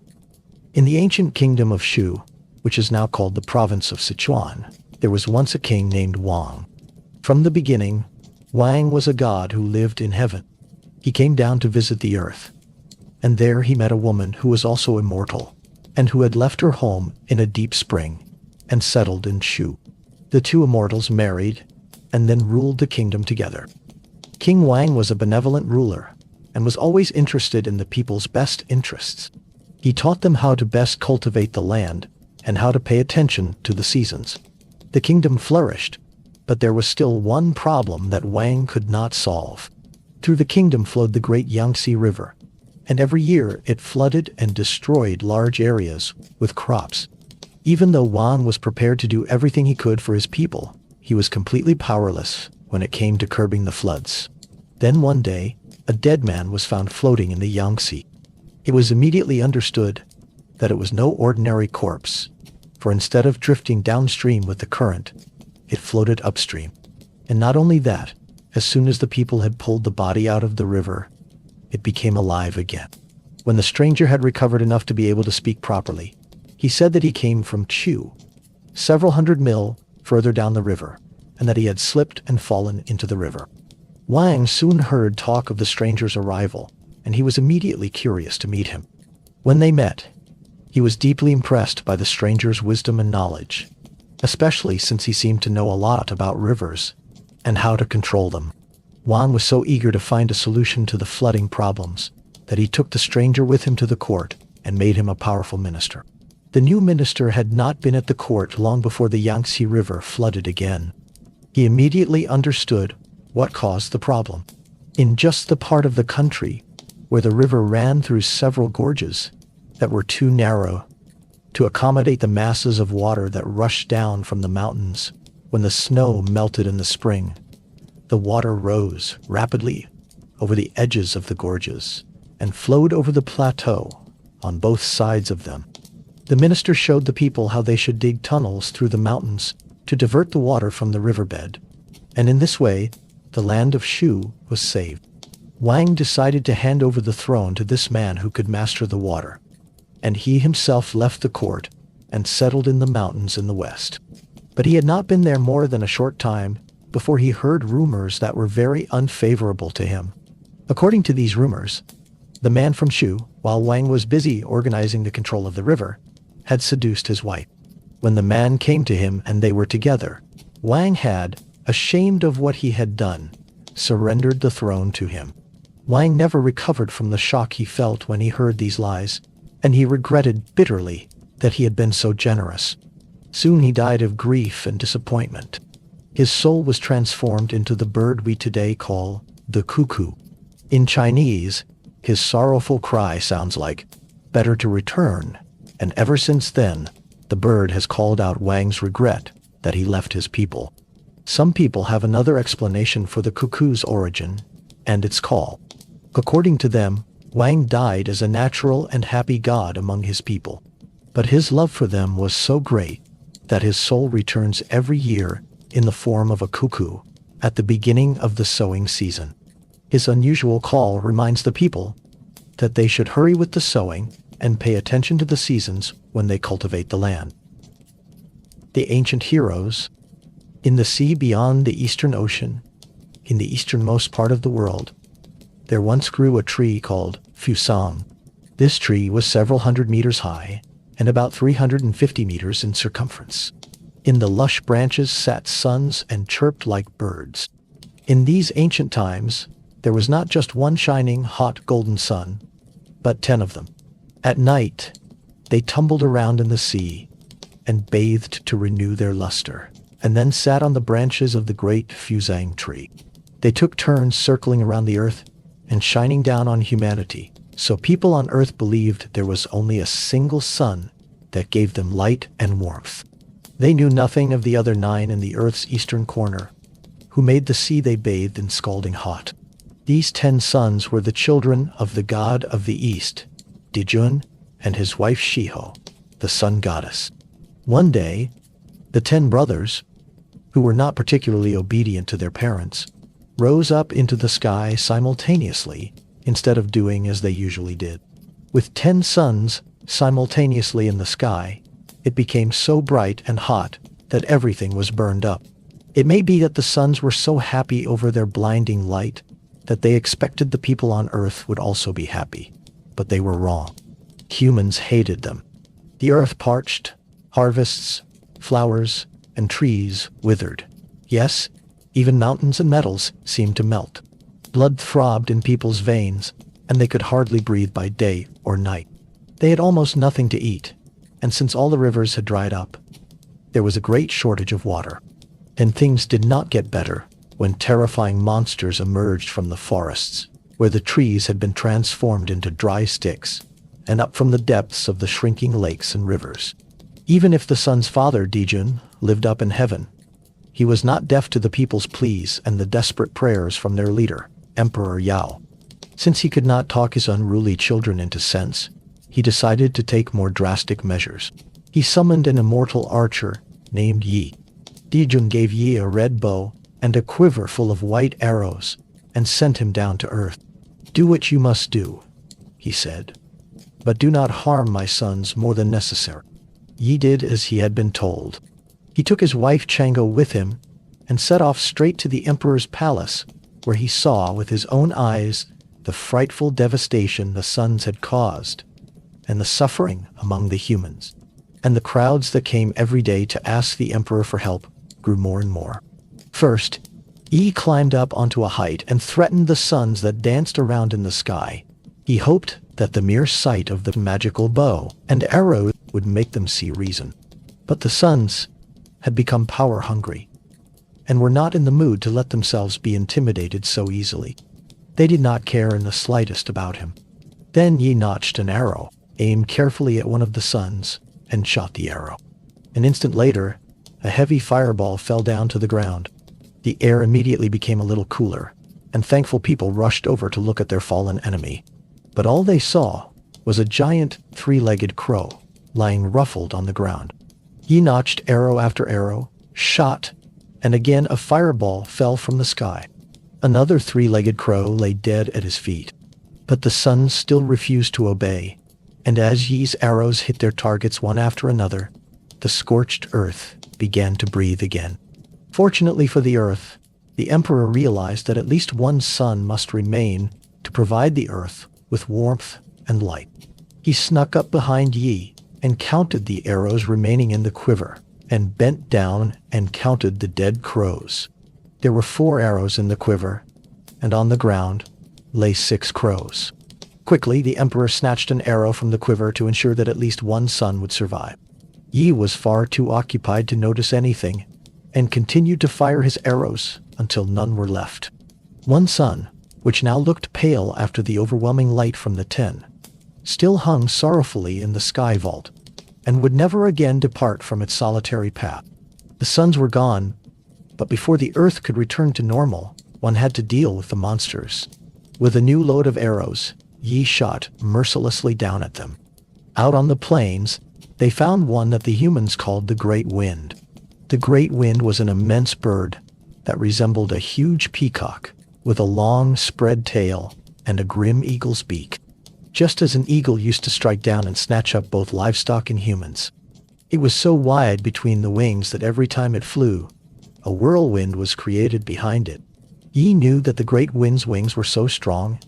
In the ancient kingdom of Shu, which is now called the province of Sichuan, there was once a king named Wang. From the beginning, Wang was a god who lived in heaven. He came down to visit the earth, and there he met a woman who was also immortal, and who had left her home in a deep spring and settled in Shu. The two immortals married and then ruled the kingdom together. King Wang was a benevolent ruler and was always interested in the people's best interests. He taught them how to best cultivate the land and how to pay attention to the seasons. The kingdom flourished, but there was still one problem that Wang could not solve. Through the kingdom flowed the great Yangtze River, and every year it flooded and destroyed large areas with crops. Even though Wang was prepared to do everything he could for his people, he was completely powerless when it came to curbing the floods. Then one day, a dead man was found floating in the Yangtze. It was immediately understood that it was no ordinary corpse, for instead of drifting downstream with the current, it floated upstream. And not only that, as soon as the people had pulled the body out of the river, it became alive again. When the stranger had recovered enough to be able to speak properly, he said that he came from Chu, several hundred mil further down the river, and that he had slipped and fallen into the river. Wang soon heard talk of the stranger's arrival, and he was immediately curious to meet him. When they met, he was deeply impressed by the stranger's wisdom and knowledge, especially since he seemed to know a lot about rivers and how to control them. Wang was so eager to find a solution to the flooding problems that he took the stranger with him to the court and made him a powerful minister. The new minister had not been at the court long before the Yangtze River flooded again. He immediately understood what caused the problem. In just the part of the country where the river ran through several gorges that were too narrow to accommodate the masses of water that rushed down from the mountains when the snow melted in the spring, the water rose rapidly over the edges of the gorges and flowed over the plateau on both sides of them. The minister showed the people how they should dig tunnels through the mountains to divert the water from the riverbed, and in this way, the land of Shu was saved. Wang decided to hand over the throne to this man who could master the water, and he himself left the court and settled in the mountains in the west. But he had not been there more than a short time before he heard rumors that were very unfavorable to him. According to these rumors, the man from Shu, while Wang was busy organizing the control of the river, had seduced his wife. When the man came to him and they were together, Wang had, ashamed of what he had done, surrendered the throne to him. Wang never recovered from the shock he felt when he heard these lies, and he regretted bitterly that he had been so generous. Soon he died of grief and disappointment. His soul was transformed into the bird we today call the cuckoo. In Chinese, his sorrowful cry sounds like, "Better to return," and ever since then, the bird has called out Wang's regret that he left his people. Some people have another explanation for the cuckoo's origin and its call. According to them, Wang died as a natural and happy god among his people. But his love for them was so great that his soul returns every year in the form of a cuckoo at the beginning of the sowing season. His unusual call reminds the people that they should hurry with the sowing and pay attention to the seasons when they cultivate the land. The ancient heroes. In the sea beyond the Eastern Ocean, in the easternmost part of the world, there once grew a tree called Fusang. This tree was several hundred meters high and about 350 meters in circumference. In the lush branches sat suns and chirped like birds. In these ancient times, there was not just one shining, hot golden sun, but 10 of them. At night, they tumbled around in the sea and bathed to renew their luster, and then sat on the branches of the great Fusang tree. They took turns circling around the earth and shining down on humanity, so people on earth believed there was only a single sun that gave them light and warmth. They knew nothing of the other 9 in the earth's eastern corner, who made the sea they bathed in scalding hot. These 10 sons were the children of the god of the east, Dijun, and his wife Shiho, the sun goddess. One day, the 10 brothers, who were not particularly obedient to their parents, rose up into the sky simultaneously instead of doing as they usually did. With 10 suns simultaneously in the sky, it became so bright and hot that everything was burned up. It may be that the suns were so happy over their blinding light that they expected the people on earth would also be happy, but they were wrong. Humans hated them. The earth parched, harvests, flowers, and trees withered. Yes, even mountains and metals seemed to melt. Blood throbbed in people's veins, and they could hardly breathe by day or night. They had almost nothing to eat, and since all the rivers had dried up, there was a great shortage of water. And things did not get better when terrifying monsters emerged from the forests, where the trees had been transformed into dry sticks, and up from the depths of the shrinking lakes and rivers. Even if the sun's father, Dijun, lived up in heaven, He was not deaf to the people's pleas and the desperate prayers from their leader, Emperor Yao. Since he could not talk his unruly children into sense, he decided to take more drastic measures. He summoned an immortal archer named Yi. Dijun gave Yi a red bow and a quiver full of white arrows and sent him down to earth. "Do what you must do," he said, "but do not harm my sons more than necessary." Yi did as he had been told. He took his wife Chang'o with him and set off straight to the emperor's palace, where he saw with his own eyes the frightful devastation the sons had caused, and the suffering among the humans. And the crowds that came every day to ask the emperor for help grew more and more. First, Yi climbed up onto a height and threatened the suns that danced around in the sky. He hoped that the mere sight of the magical bow and arrow would make them see reason. But the suns had become power-hungry and were not in the mood to let themselves be intimidated so easily. They did not care in the slightest about him. Then Yi notched an arrow, aimed carefully at one of the suns, and shot the arrow. An instant later, a heavy fireball fell down to the ground. The air immediately became a little cooler, and thankful people rushed over to look at their fallen enemy. But all they saw was a giant three-legged crow lying ruffled on the ground. He notched arrow after arrow, shot, and again a fireball fell from the sky. Another three-legged crow lay dead at his feet. But the suns still refused to obey, and as Yi's arrows hit their targets one after another, the scorched earth began to breathe again. Fortunately for the earth, the emperor realized that at least one sun must remain to provide the earth with warmth and light. He snuck up behind Yi and counted the arrows remaining in the quiver, and bent down and counted the dead crows. There were 4 arrows in the quiver, and on the ground lay 6 crows. Quickly, the emperor snatched an arrow from the quiver to ensure that at least one sun would survive. Yi was far too occupied to notice anything, and continued to fire his arrows until none were left. One sun, which now looked pale after the overwhelming light from the 10, still hung sorrowfully in the sky vault, and would never again depart from its solitary path. The suns were gone, but before the earth could return to normal, one had to deal with the monsters. With a new load of arrows, Yi shot mercilessly down at them. Out on the plains, they found one that the humans called the Great Wind. The Great Wind was an immense bird that resembled a huge peacock with a long spread tail and a grim eagle's beak. Just as an eagle used to strike down and snatch up both livestock and humans. It was so wide between the wings that every time it flew, a whirlwind was created behind it. Yi knew that the Great Wind's wings were so strong,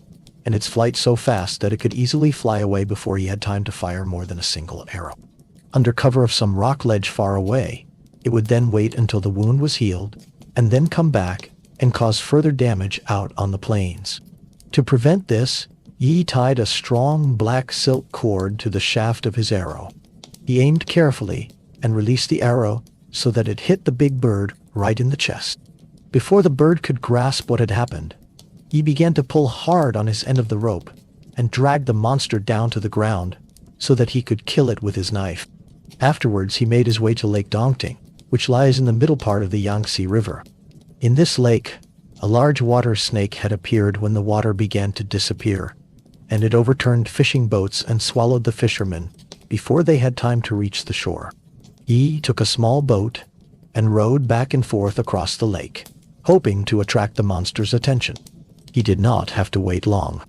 and its flight so fast that it could easily fly away before he had time to fire more than a single arrow. Under cover of some rock ledge far away, it would then wait until the wound was healed, and then come back and cause further damage out on the plains. To prevent this, Yi tied a strong black silk cord to the shaft of his arrow. He aimed carefully and released the arrow so that it hit the big bird right in the chest. Before the bird could grasp what had happened, Yi began to pull hard on his end of the rope and drag the monster down to the ground so that he could kill it with his knife. Afterwards, he made his way to Lake Dongting, which lies in the middle part of the Yangtze River. In this lake, a large water snake had appeared when the water began to disappear, and it overturned fishing boats and swallowed the fishermen before they had time to reach the shore. Yi took a small boat and rowed back and forth across the lake, hoping to attract the monster's attention. He did not have to wait long.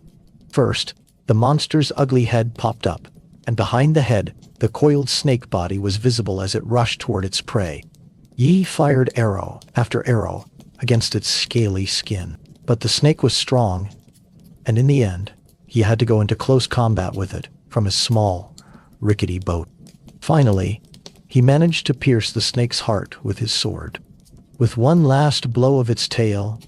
First, the monster's ugly head popped up, and behind the head, the coiled snake body was visible as it rushed toward its prey. Yi fired arrow after arrow against its scaly skin, but the snake was strong, and in the end, he had to go into close combat with it from his small, rickety boat. Finally, he managed to pierce the snake's heart with his sword. With one last blow of its tail,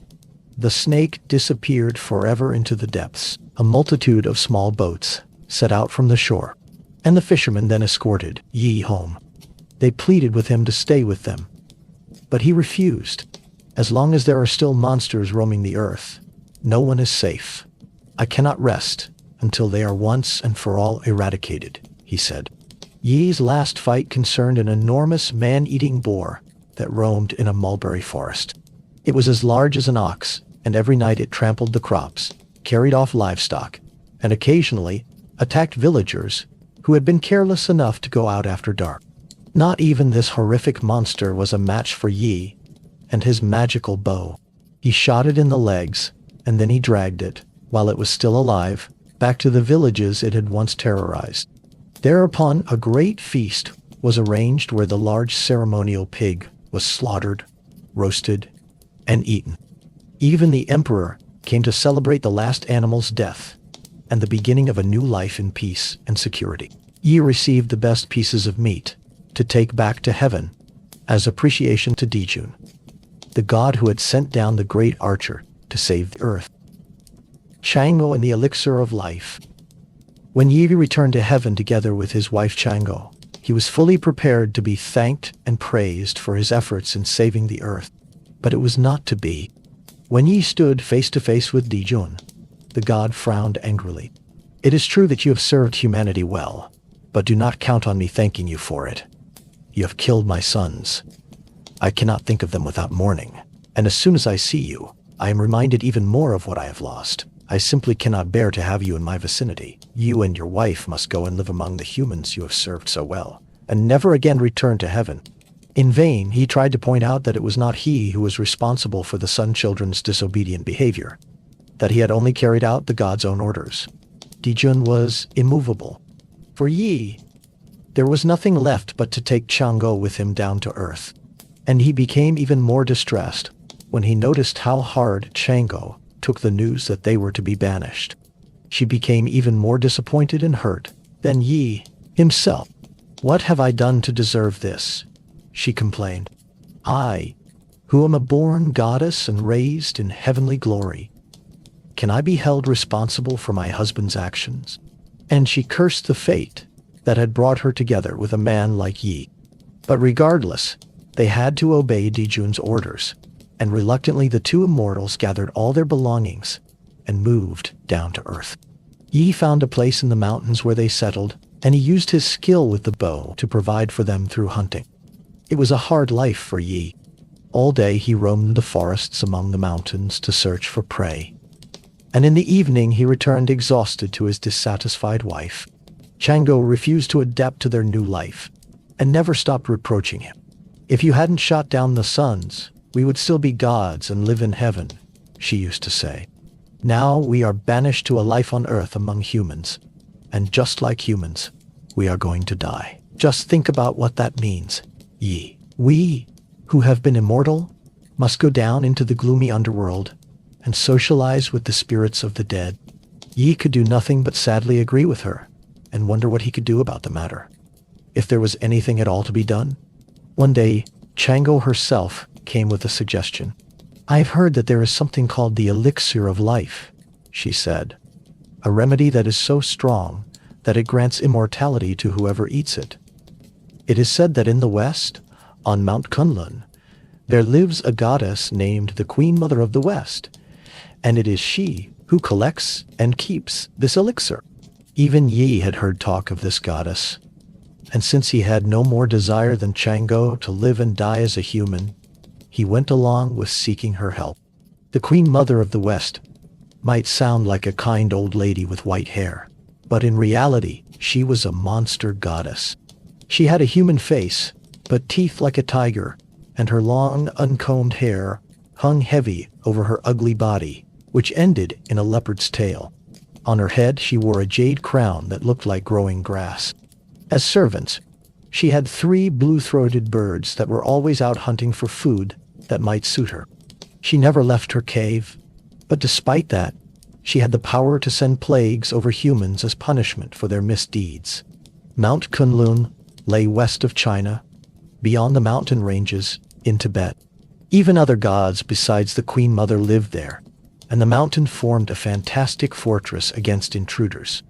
the snake disappeared forever into the depths. A multitude of small boats set out from the shore, and the fishermen then escorted Yi home. They pleaded with him to stay with them, but he refused. As long as there are still monsters roaming the earth, no one is safe. I cannot rest until they are once and for all eradicated, he said. Yi's last fight concerned an enormous man-eating boar that roamed in a mulberry forest. It was as large as an ox, and every night it trampled the crops, carried off livestock, and occasionally attacked villagers who had been careless enough to go out after dark. Not even this horrific monster was a match for Yi and his magical bow. He shot it in the legs, and then he dragged it, while it was still alive, back to the villages it had once terrorized. Thereupon a great feast was arranged where the large ceremonial pig was slaughtered, roasted, and eaten. Even the emperor came to celebrate the last animal's death and the beginning of a new life in peace and security. Yi received the best pieces of meat to take back to heaven as appreciation to Dijun, the god who had sent down the great archer to save the earth. Chang'o and the elixir of life. When Yi returned to heaven together with his wife Chang'o, he was fully prepared to be thanked and praised for his efforts in saving the earth. But it was not to be. When Yi stood face to face with Dijun, the god frowned angrily. "It is true that you have served humanity well, but do not count on me thanking you for it. You have killed my sons. I cannot think of them without mourning, and as soon as I see you, I am reminded even more of what I have lost. I simply cannot bear to have you in my vicinity. You and your wife must go and live among the humans you have served so well, and never again return to heaven." In vain, he tried to point out that it was not he who was responsible for the Sun children's disobedient behavior, that he had only carried out the god's own orders. Dijun was immovable. For Yi, there was nothing left but to take Chang'o with him down to earth, and he became even more distressed when he noticed how hard Chang'o took the news that they were to be banished. She became even more disappointed and hurt than Yi himself. "What have I done to deserve this?" she complained. "I, who am a born goddess and raised in heavenly glory, can I be held responsible for my husband's actions?" And she cursed the fate that had brought her together with a man like Yi. But regardless, they had to obey Dijun's orders, and reluctantly the two immortals gathered all their belongings and moved down to earth. Yi found a place in the mountains where they settled, and he used his skill with the bow to provide for them through hunting. It was a hard life for Yi. All day he roamed the forests among the mountains to search for prey. And in the evening he returned exhausted to his dissatisfied wife. Chang'o refused to adapt to their new life, and never stopped reproaching him. "If you hadn't shot down the suns, we would still be gods and live in heaven," she used to say. "Now we are banished to a life on earth among humans, and just like humans, we are going to die. Just think about what that means, Yi. We, who have been immortal, must go down into the gloomy underworld and socialize with the spirits of the dead." Yi could do nothing but sadly agree with her and wonder what he could do about the matter. If there was anything at all to be done. One day, Chang'o herself came with a suggestion. "I've heard that there is something called the elixir of life," she said. "A remedy that is so strong that it grants immortality to whoever eats it. It is said that in the West, on Mount Kunlun, there lives a goddess named the Queen Mother of the West, and it is she who collects and keeps this elixir." Even Yi had heard talk of this goddess, and since he had no more desire than Chang'o to live and die as a human, he went along with seeking her help. The Queen Mother of the West might sound like a kind old lady with white hair, but in reality, she was a monster goddess. She had a human face, but teeth like a tiger, and her long, uncombed hair hung heavy over her ugly body, which ended in a leopard's tail. On her head, she wore a jade crown that looked like growing grass. As servants, she had 3 blue-throated birds that were always out hunting for food that might suit her. She never left her cave, but despite that, she had the power to send plagues over humans as punishment for their misdeeds. Mount Kunlun lay west of China, beyond the mountain ranges, in Tibet. Even other gods besides the Queen Mother lived there, and the mountain formed a fantastic fortress against intruders.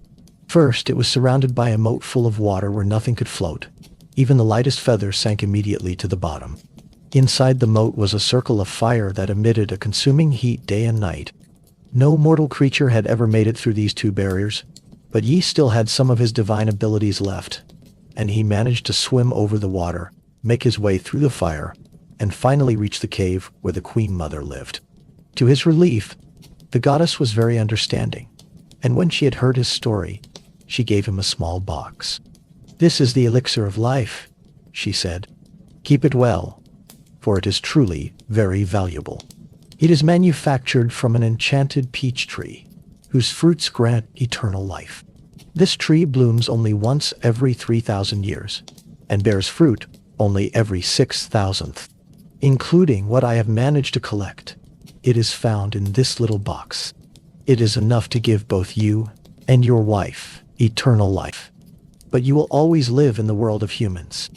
First, it was surrounded by a moat full of water where nothing could float. Even the lightest feather sank immediately to the bottom. Inside the moat was a circle of fire that emitted a consuming heat day and night. No mortal creature had ever made it through these 2 barriers, but Yi still had some of his divine abilities left, and he managed to swim over the water, make his way through the fire, and finally reached the cave where the Queen Mother lived. To his relief, the goddess was very understanding, and when she had heard his story, she gave him a small box. "This is the elixir of life," she said. "Keep it well, for it is truly very valuable. It is manufactured from an enchanted peach tree, whose fruits grant eternal life. This tree blooms only once every 3,000 years, and bears fruit only every 6,000th, including what I have managed to collect. It is found in this little box. It is enough to give both you and your wife eternal life. But you will always live in the world of humans.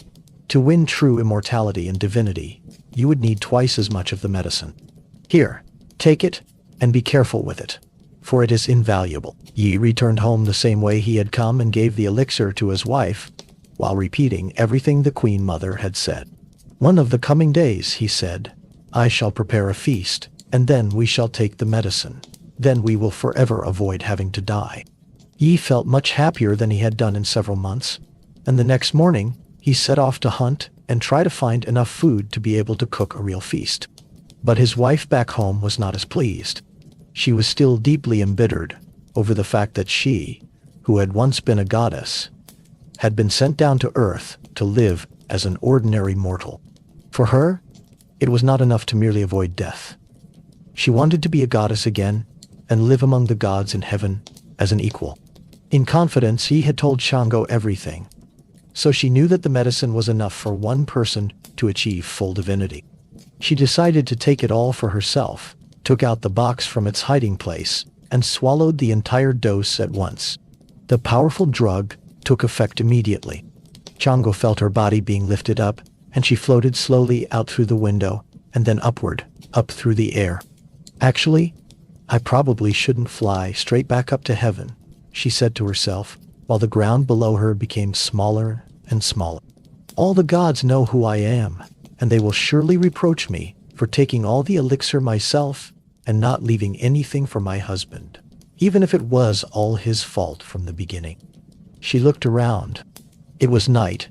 To win true immortality and divinity, you would need twice as much of the medicine. Here, take it, and be careful with it, for it is invaluable." Yi returned home the same way he had come and gave the elixir to his wife, while repeating everything the Queen Mother had said. "One of the coming days," he said, "I shall prepare a feast, and then we shall take the medicine. Then we will forever avoid having to die." Yi felt much happier than he had done in several months, and the next morning he set off to hunt and try to find enough food to be able to cook a real feast. But his wife back home was not as pleased. She was still deeply embittered over the fact that she, who had once been a goddess, had been sent down to earth to live as an ordinary mortal. For her, it was not enough to merely avoid death. She wanted to be a goddess again and live among the gods in heaven as an equal. In confidence, he had told Shango everything, so she knew that the medicine was enough for one person to achieve full divinity. She decided to take it all for herself, took out the box from its hiding place, and swallowed the entire dose at once. The powerful drug took effect immediately. Shango felt her body being lifted up, and she floated slowly out through the window, and then upward, up through the air. "Actually, I probably shouldn't fly straight back up to heaven," she said to herself, while the ground below her became smaller and smaller. "All the gods know who I am, and they will surely reproach me for taking all the elixir myself and not leaving anything for my husband, even if it was all his fault from the beginning." She looked around. It was night,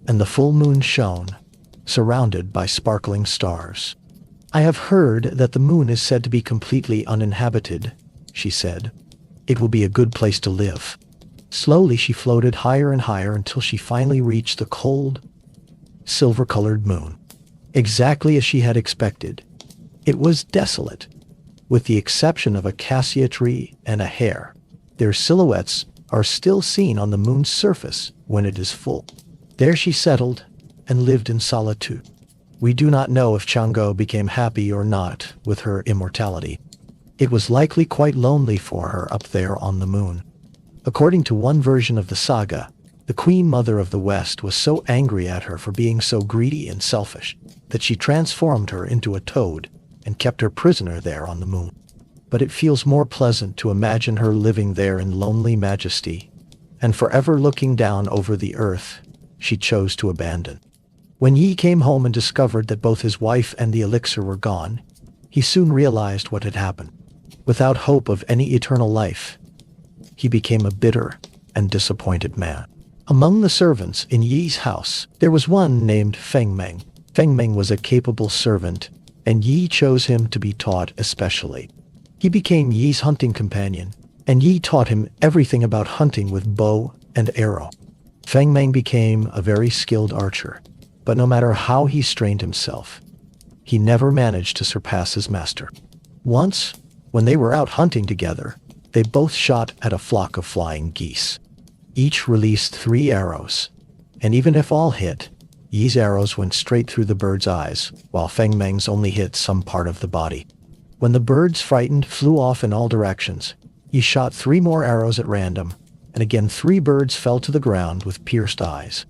and the full moon shone, surrounded by sparkling stars. "I have heard that the moon is said to be completely uninhabited," she said. "It will be a good place to live." Slowly she floated higher and higher until she finally reached the cold, silver-colored moon. Exactly as she had expected, it was desolate, with the exception of a cassia tree and a hare. Their silhouettes are still seen on the moon's surface when it is full. There she settled and lived in solitude. We do not know if Shango became happy or not with her immortality. It was likely quite lonely for her up there on the moon. According to one version of the saga, the Queen Mother of the West was so angry at her for being so greedy and selfish that she transformed her into a toad and kept her prisoner there on the moon. But it feels more pleasant to imagine her living there in lonely majesty, and forever looking down over the earth she chose to abandon. When Yi came home and discovered that both his wife and the elixir were gone, he soon realized what had happened. Without hope of any eternal life, he became a bitter and disappointed man. Among the servants in Yi's house, there was one named Feng Meng. Feng Meng was a capable servant, and Yi chose him to be taught especially. He became Yi's hunting companion, and Yi taught him everything about hunting with bow and arrow. Feng Meng became a very skilled archer, but no matter how he strained himself, he never managed to surpass his master. Once, when they were out hunting together, they both shot at a flock of flying geese. Each released 3 arrows, and even if all hit, Yi's arrows went straight through the bird's eyes, while Feng Meng's only hit some part of the body. When the birds, frightened, flew off in all directions, Yi shot 3 more arrows at random, and again 3 birds fell to the ground with pierced eyes.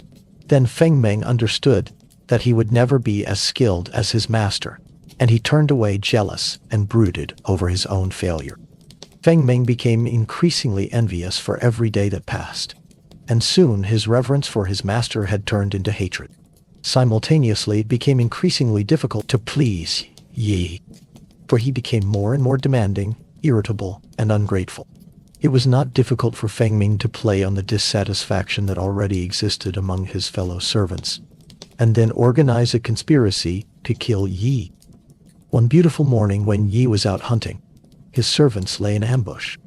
Then Feng Meng understood that he would never be as skilled as his master, and he turned away jealous and brooded over his own failure. Feng Meng became increasingly envious for every day that passed, and soon his reverence for his master had turned into hatred. Simultaneously, it became increasingly difficult to please Yi, for he became more and more demanding, irritable, and ungrateful. It was not difficult for Feng Meng to play on the dissatisfaction that already existed among his fellow servants, and then organize a conspiracy to kill Yi. One beautiful morning when Yi was out hunting, his servants lay in ambush.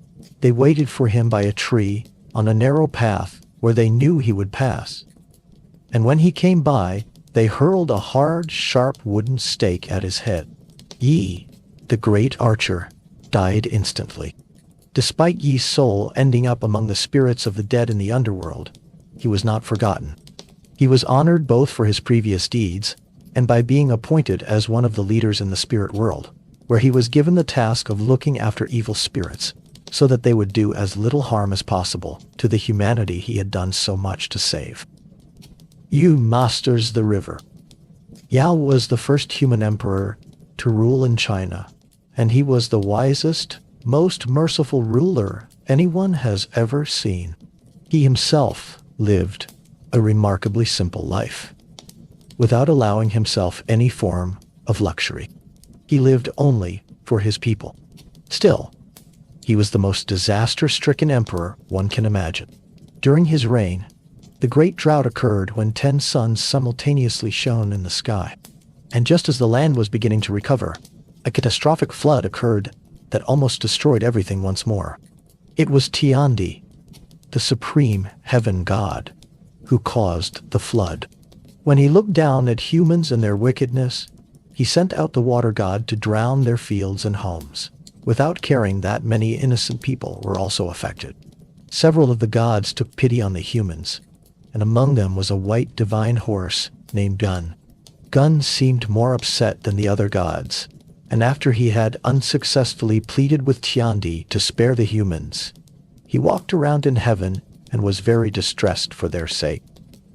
They waited for him by a tree on a narrow path where they knew he would pass. And when he came by, they hurled a hard, sharp wooden stake at his head. Yi, the great archer, died instantly. Despite Yi's soul ending up among the spirits of the dead in the underworld, he was not forgotten. He was honored both for his previous deeds and by being appointed as one of the leaders in the spirit world, where he was given the task of looking after evil spirits so that they would do as little harm as possible to the humanity he had done so much to save. Yu masters the river. Yao was the first human emperor to rule in China, and he was the wisest, most merciful ruler anyone has ever seen. He himself lived a remarkably simple life, without allowing himself any form of luxury. He lived only for his people. Still, he was the most disaster-stricken emperor one can imagine. During his reign, the great drought occurred when 10 suns simultaneously shone in the sky. And just as the land was beginning to recover, a catastrophic flood occurred that almost destroyed everything once more. It was Tiandi, the supreme heaven god, who caused the flood. When he looked down at humans and their wickedness, he sent out the water god to drown their fields and homes, without caring that many innocent people were also affected. Several of the gods took pity on the humans, and among them was a white divine horse named Gun. Gun seemed more upset than the other gods, and after he had unsuccessfully pleaded with Tiandi to spare the humans, he walked around in heaven and was very distressed for their sake.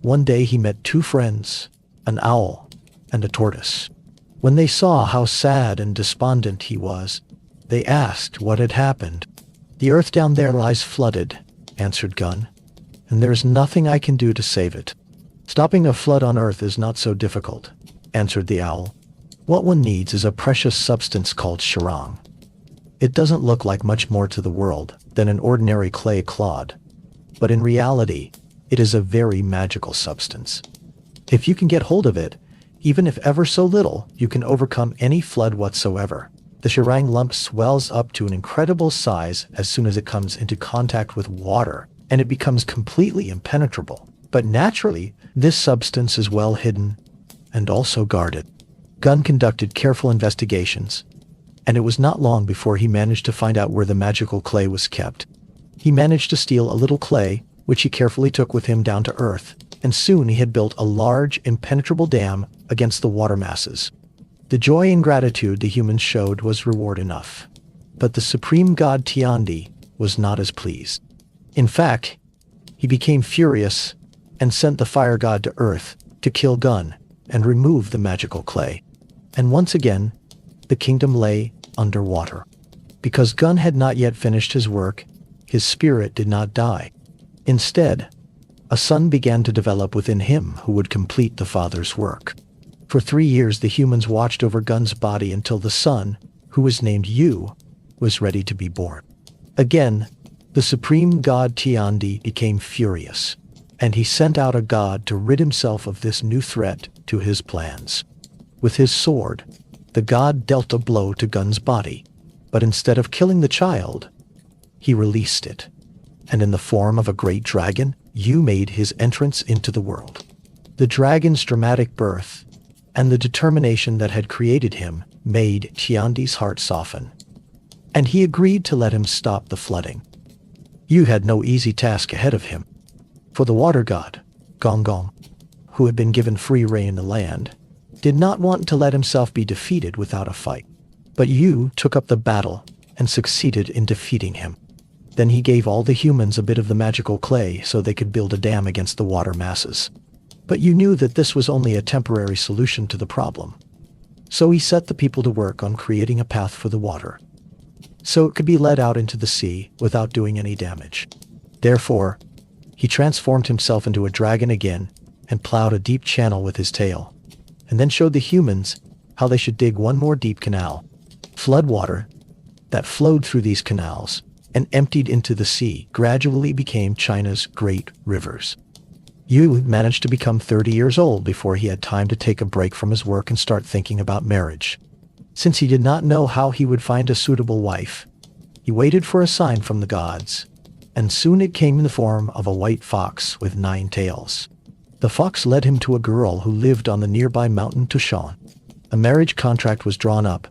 One day he met 2 friends, an owl and a tortoise. When they saw how sad and despondent he was, they asked what had happened. "The earth down there lies flooded," answered Gun, "and there is nothing I can do to save it." "Stopping a flood on earth is not so difficult," answered the owl. "What one needs is a precious substance called sharang. It doesn't look like much more to the world than an ordinary clay clod, but in reality, it is a very magical substance. If you can get hold of it, even if ever so little, you can overcome any flood whatsoever. The sharang lump swells up to an incredible size as soon as it comes into contact with water, and it becomes completely impenetrable. But naturally, this substance is well hidden and also guarded." Gun conducted careful investigations, and it was not long before he managed to find out where the magical clay was kept. He managed to steal a little clay, which he carefully took with him down to earth, and soon he had built a large, impenetrable dam against the water masses. The joy and gratitude the humans showed was reward enough. But the supreme god Tiandi was not as pleased. In fact, he became furious and sent the fire god to earth to kill Gun and remove the magical clay. And once again, the kingdom lay underwater. Because Gun had not yet finished his work, his spirit did not die. Instead, a son began to develop within him who would complete the father's work. For 3 years the humans watched over Gun's body until the son, who was named Yu, was ready to be born. Again, the supreme god Tiandi became furious, and he sent out a god to rid himself of this new threat to his plans. With his sword, the god dealt a blow to Gun's body, but instead of killing the child, he released it. And in the form of a great dragon, Yu made his entrance into the world. The dragon's dramatic birth and the determination that had created him made Tiandi's heart soften, and he agreed to let him stop the flooding. Yu had no easy task ahead of him, for the water god, Gonggong, who had been given free rein in the land, did not want to let himself be defeated without a fight. But Yu took up the battle and succeeded in defeating him. Then he gave all the humans a bit of the magical clay so they could build a dam against the water masses. But Yu knew that this was only a temporary solution to the problem. So he set the people to work on creating a path for the water, so it could be led out into the sea without doing any damage. Therefore, he transformed himself into a dragon again and plowed a deep channel with his tail, and then showed the humans how they should dig one more deep canal. Flood water that flowed through these canals and emptied into the sea gradually became China's great rivers. Yu managed to become 30 years old before he had time to take a break from his work and start thinking about marriage. Since he did not know how he would find a suitable wife, he waited for a sign from the gods, and soon it came in the form of a white fox with 9 tails. The fox led him to a girl who lived on the nearby mountain to Shun. A marriage contract was drawn up,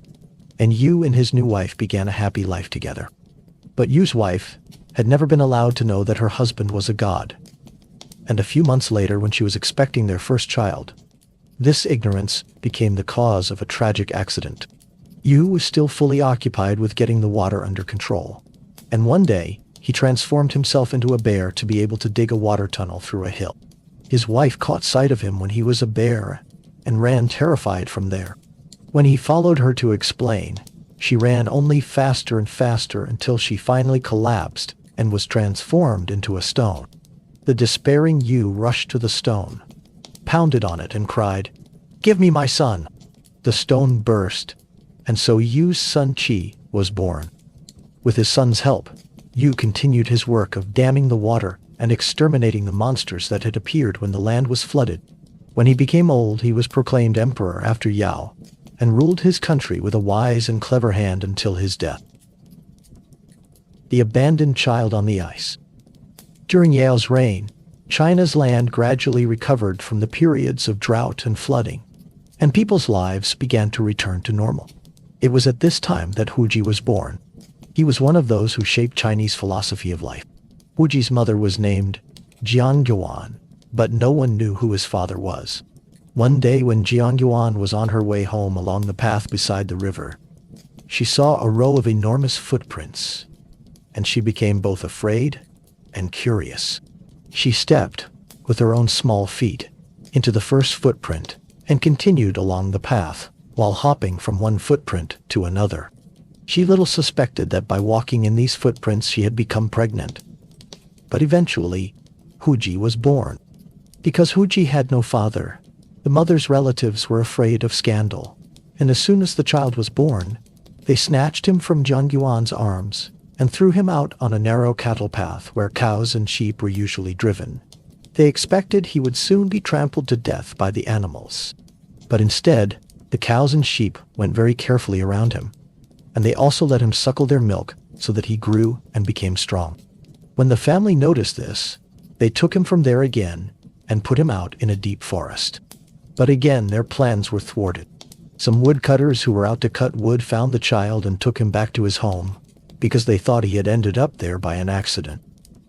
and Yu and his new wife began a happy life together. But Yu's wife had never been allowed to know that her husband was a god. And a few months later, when she was expecting their first child, this ignorance became the cause of a tragic accident. Yu was still fully occupied with getting the water under control, and one day, he transformed himself into a bear to be able to dig a water tunnel through a hill. His wife caught sight of him when he was a bear and ran terrified from there. When he followed her to explain, she ran only faster and faster until she finally collapsed and was transformed into a stone. The despairing Yu rushed to the stone, pounded on it and cried, "Give me my son!" The stone burst, and so Yu's son Qi was born. With his son's help, Yu continued his work of damming the water and exterminating the monsters that had appeared when the land was flooded. When he became old, he was proclaimed emperor after Yao, and ruled his country with a wise and clever hand until his death. The abandoned child on the ice. During Yao's reign, China's land gradually recovered from the periods of drought and flooding, and people's lives began to return to normal. It was at this time that Huji was born. He was one of those who shaped Chinese philosophy of life. Huji's mother was named Jiangyuan, but no one knew who his father was. One day when Jiangyuan was on her way home along the path beside the river, she saw a row of enormous footprints, and she became both afraid and curious. She stepped, with her own small feet, into the first footprint and continued along the path, while hopping from one footprint to another. She little suspected that by walking in these footprints she had become pregnant. But eventually, Huji was born. Because Huji had no father, the mother's relatives were afraid of scandal, and as soon as the child was born, they snatched him from Jiangyuan's arms and threw him out on a narrow cattle path where cows and sheep were usually driven. They expected he would soon be trampled to death by the animals. But instead, the cows and sheep went very carefully around him, and they also let him suckle their milk so that he grew and became strong. When the family noticed this, they took him from there again and put him out in a deep forest. But again, their plans were thwarted. Some woodcutters who were out to cut wood found the child and took him back to his home, because they thought he had ended up there by an accident.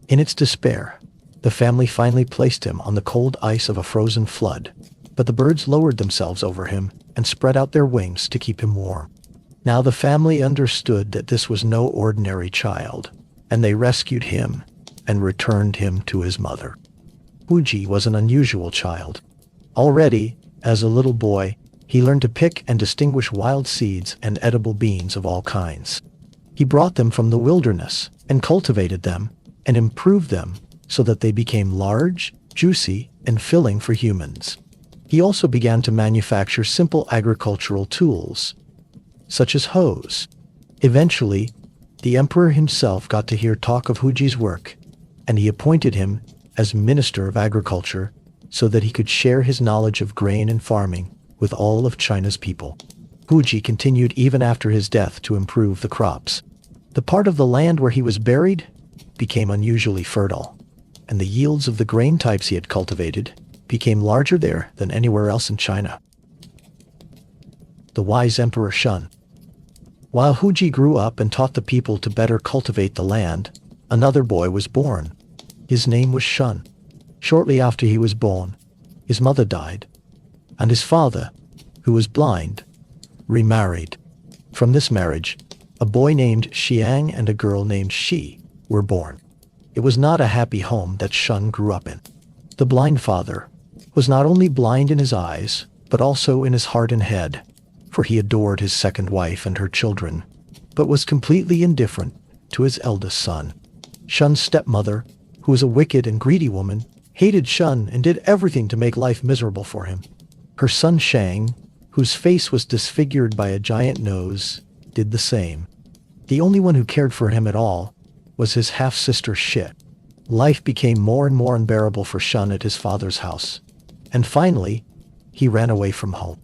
In its despair, the family finally placed him on the cold ice of a frozen flood, but the birds lowered themselves over him and spread out their wings to keep him warm. Now the family understood that this was no ordinary child, and they rescued him and returned him to his mother. Huji was an unusual child. Already, as a little boy, he learned to pick and distinguish wild seeds and edible beans of all kinds. He brought them from the wilderness and cultivated them and improved them so that they became large, juicy, and filling for humans. He also began to manufacture simple agricultural tools, such as hoes. Eventually, the emperor himself got to hear talk of Huji's work, and he appointed him as Minister of Agriculture so that he could share his knowledge of grain and farming with all of China's people. Huji continued even after his death to improve the crops. The part of the land where he was buried became unusually fertile, and the yields of the grain types he had cultivated became larger there than anywhere else in China. The wise Emperor Shun. While Huji grew up and taught the people to better cultivate the land, another boy was born. His name was Shun. Shortly after he was born, his mother died, and his father, who was blind, remarried. From this marriage, a boy named Xiang and a girl named Shi were born. It was not a happy home that Shun grew up in. The blind father was not only blind in his eyes, but also in his heart and head, for he adored his second wife and her children, but was completely indifferent to his eldest son. Shun's stepmother, who was a wicked and greedy woman, hated Shun and did everything to make life miserable for him. Her son Shang, whose face was disfigured by a giant nose, did the same. The only one who cared for him at all was his half-sister Shi. Life became more and more unbearable for Shun at his father's house. And finally, he ran away from home.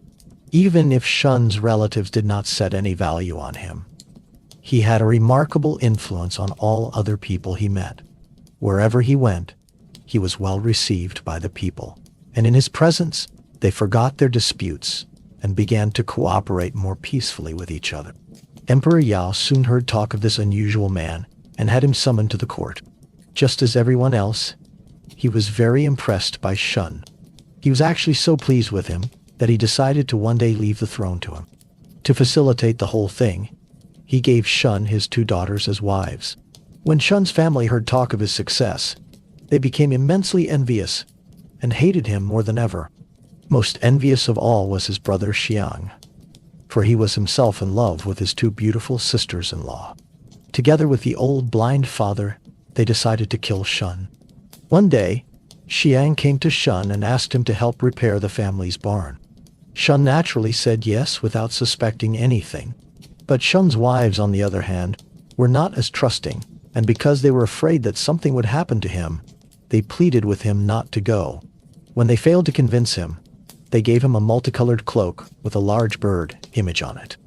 Even if Shun's relatives did not set any value on him, he had a remarkable influence on all other people he met. Wherever he went, he was well received by the people, and in his presence, they forgot their disputes and began to cooperate more peacefully with each other. Emperor Yao soon heard talk of this unusual man and had him summoned to the court. Just as everyone else, he was very impressed by Shun. He was actually so pleased with him that he decided to one day leave the throne to him. To facilitate the whole thing, he gave Shun his 2 daughters as wives. When Shun's family heard talk of his success, they became immensely envious and hated him more than ever. Most envious of all was his brother Xiang, for he was himself in love with his 2 beautiful sisters-in-law. Together with the old blind father, they decided to kill Shun. One day, Xiang came to Shun and asked him to help repair the family's barn. Shun naturally said yes without suspecting anything. But Shun's wives, on the other hand, were not as trusting, and because they were afraid that something would happen to him, they pleaded with him not to go. When they failed to convince him, they gave him a multicolored cloak with a large bird image on it.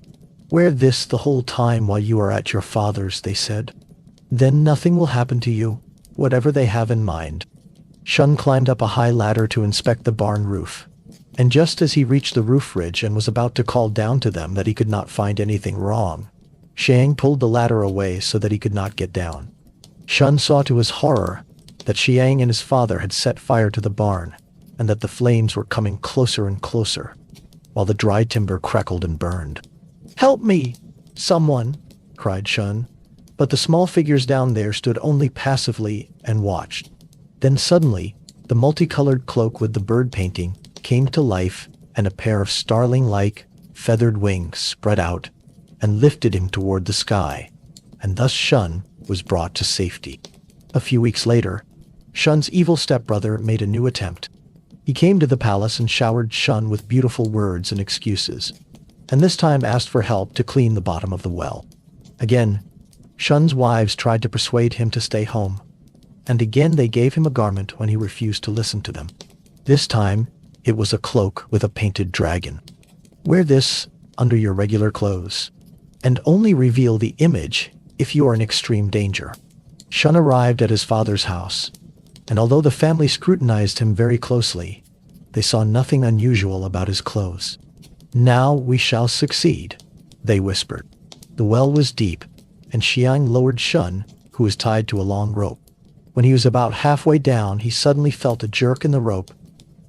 "Wear this the whole time while you are at your father's," they said. "Then nothing will happen to you, whatever they have in mind." Shun climbed up a high ladder to inspect the barn roof, and just as he reached the roof ridge and was about to call down to them that he could not find anything wrong, Xiang pulled the ladder away so that he could not get down. Shun saw to his horror that Xiang and his father had set fire to the barn, and that the flames were coming closer and closer, while the dry timber crackled and burned. "Help me, someone!" cried Shun. But the small figures down there stood only passively and watched. Then suddenly, the multicolored cloak with the bird painting came to life, and a pair of starling-like, feathered wings spread out and lifted him toward the sky, and thus Shun was brought to safety. A few weeks later, Shun's evil stepbrother made a new attempt. He came to the palace and showered Shun with beautiful words and excuses, and this time asked for help to clean the bottom of the well. Again, Shun's wives tried to persuade him to stay home, and again they gave him a garment when he refused to listen to them. This time, it was a cloak with a painted dragon. "Wear this under your regular clothes, and only reveal the image if you are in extreme danger." Shun arrived at his father's house, and although the family scrutinized him very closely, they saw nothing unusual about his clothes. "Now we shall succeed," they whispered. The well was deep, and Xiang lowered Shun, who was tied to a long rope. When he was about halfway down, he suddenly felt a jerk in the rope,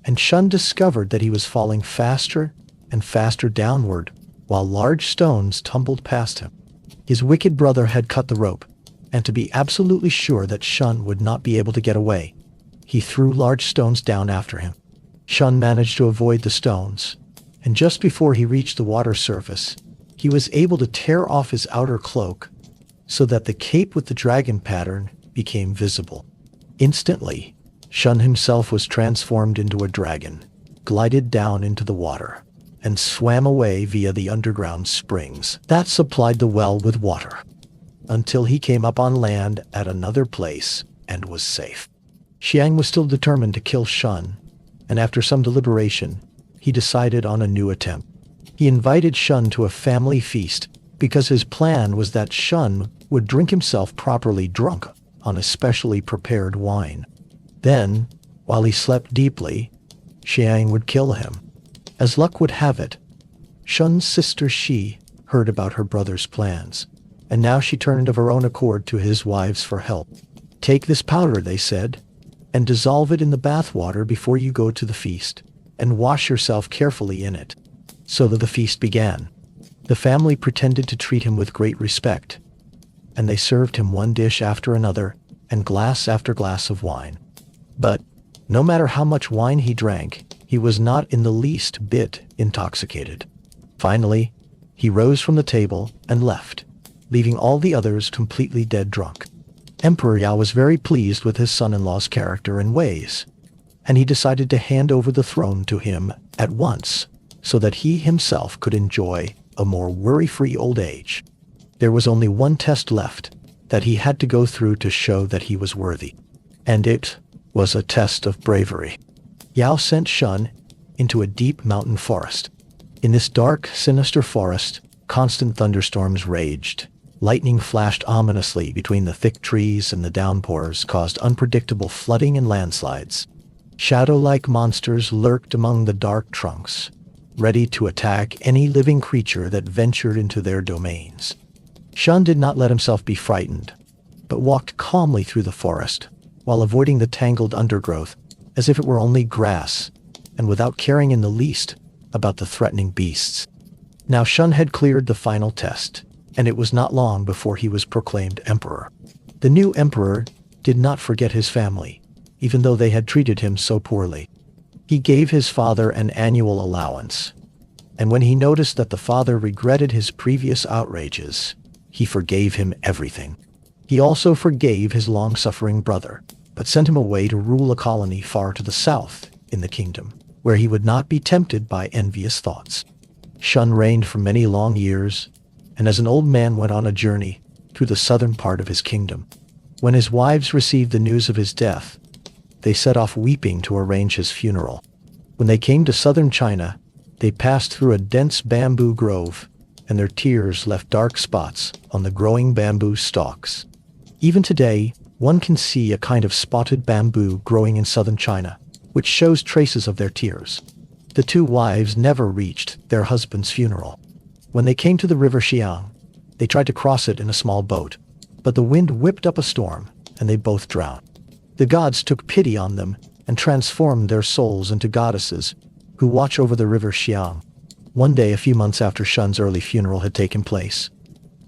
and Shun discovered that he was falling faster and faster downward, while large stones tumbled past him. His wicked brother had cut the rope, and to be absolutely sure that Shun would not be able to get away, he threw large stones down after him. Shun managed to avoid the stones, and just before he reached the water surface, he was able to tear off his outer cloak so that the cape with the dragon pattern became visible. Instantly, Shun himself was transformed into a dragon, glided down into the water, and swam away via the underground springs that supplied the well with water, until he came up on land at another place and was safe. Xiang was still determined to kill Shun, and after some deliberation, he decided on a new attempt. He invited Shun to a family feast because his plan was that Shun would drink himself properly drunk on a specially prepared wine. Then, while he slept deeply, Xiang would kill him. As luck would have it, Shun's sister Shi heard about her brother's plans, and now she turned of her own accord to his wives for help. "Take this powder," they said, "and dissolve it in the bathwater before you go to the feast, and wash yourself carefully in it." So the feast began. The family pretended to treat him with great respect, and they served him one dish after another and glass after glass of wine. But no matter how much wine he drank, he was not in the least bit intoxicated. Finally, he rose from the table and left, leaving all the others completely dead drunk. Emperor Yao was very pleased with his son-in-law's character and ways, and he decided to hand over the throne to him at once so that he himself could enjoy a more worry-free old age. There was only one test left that he had to go through to show that he was worthy. And it was a test of bravery. Yao sent Shun into a deep mountain forest. In this dark, sinister forest, constant thunderstorms raged. Lightning flashed ominously between the thick trees, and the downpours caused unpredictable flooding and landslides. Shadow-like monsters lurked among the dark trunks, ready to attack any living creature that ventured into their domains. Shun did not let himself be frightened, but walked calmly through the forest, while avoiding the tangled undergrowth as if it were only grass, and without caring in the least about the threatening beasts. Now Shun had cleared the final test, and it was not long before he was proclaimed emperor. The new emperor did not forget his family, even though they had treated him so poorly. He gave his father an annual allowance, and when he noticed that the father regretted his previous outrages, he forgave him everything. He also forgave his long-suffering brother, but sent him away to rule a colony far to the south in the kingdom, where he would not be tempted by envious thoughts. Shun reigned for many long years, and as an old man went on a journey through the southern part of his kingdom. When his wives received the news of his death, they set off weeping to arrange his funeral. When they came to southern China, they passed through a dense bamboo grove, and their tears left dark spots on the growing bamboo stalks. Even today, one can see a kind of spotted bamboo growing in southern China, which shows traces of their tears. The two wives never reached their husband's funeral. When they came to the river Xiang, they tried to cross it in a small boat, but the wind whipped up a storm, and they both drowned. The gods took pity on them and transformed their souls into goddesses who watch over the river Xiang. One day, a few months after Shun's early funeral had taken place,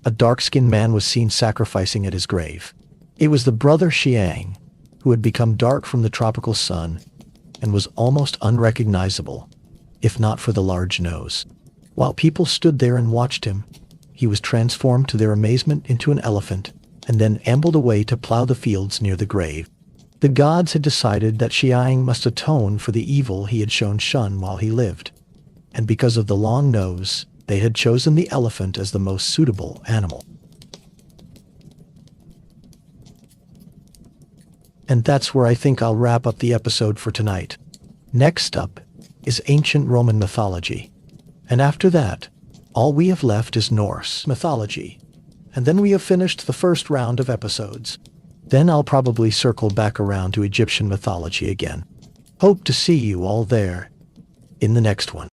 a dark-skinned man was seen sacrificing at his grave. It was the brother Xiang, who had become dark from the tropical sun and was almost unrecognizable, if not for the large nose. While people stood there and watched him, he was transformed to their amazement into an elephant and then ambled away to plow the fields near the grave. The gods had decided that Xiang must atone for the evil he had shown Shun while he lived, and because of the long nose, they had chosen the elephant as the most suitable animal. And that's where I think I'll wrap up the episode for tonight. Next up is ancient Roman mythology. And after that, all we have left is Norse mythology. And then we have finished the first round of episodes. Then I'll probably circle back around to Egyptian mythology again. Hope to see you all there in the next one.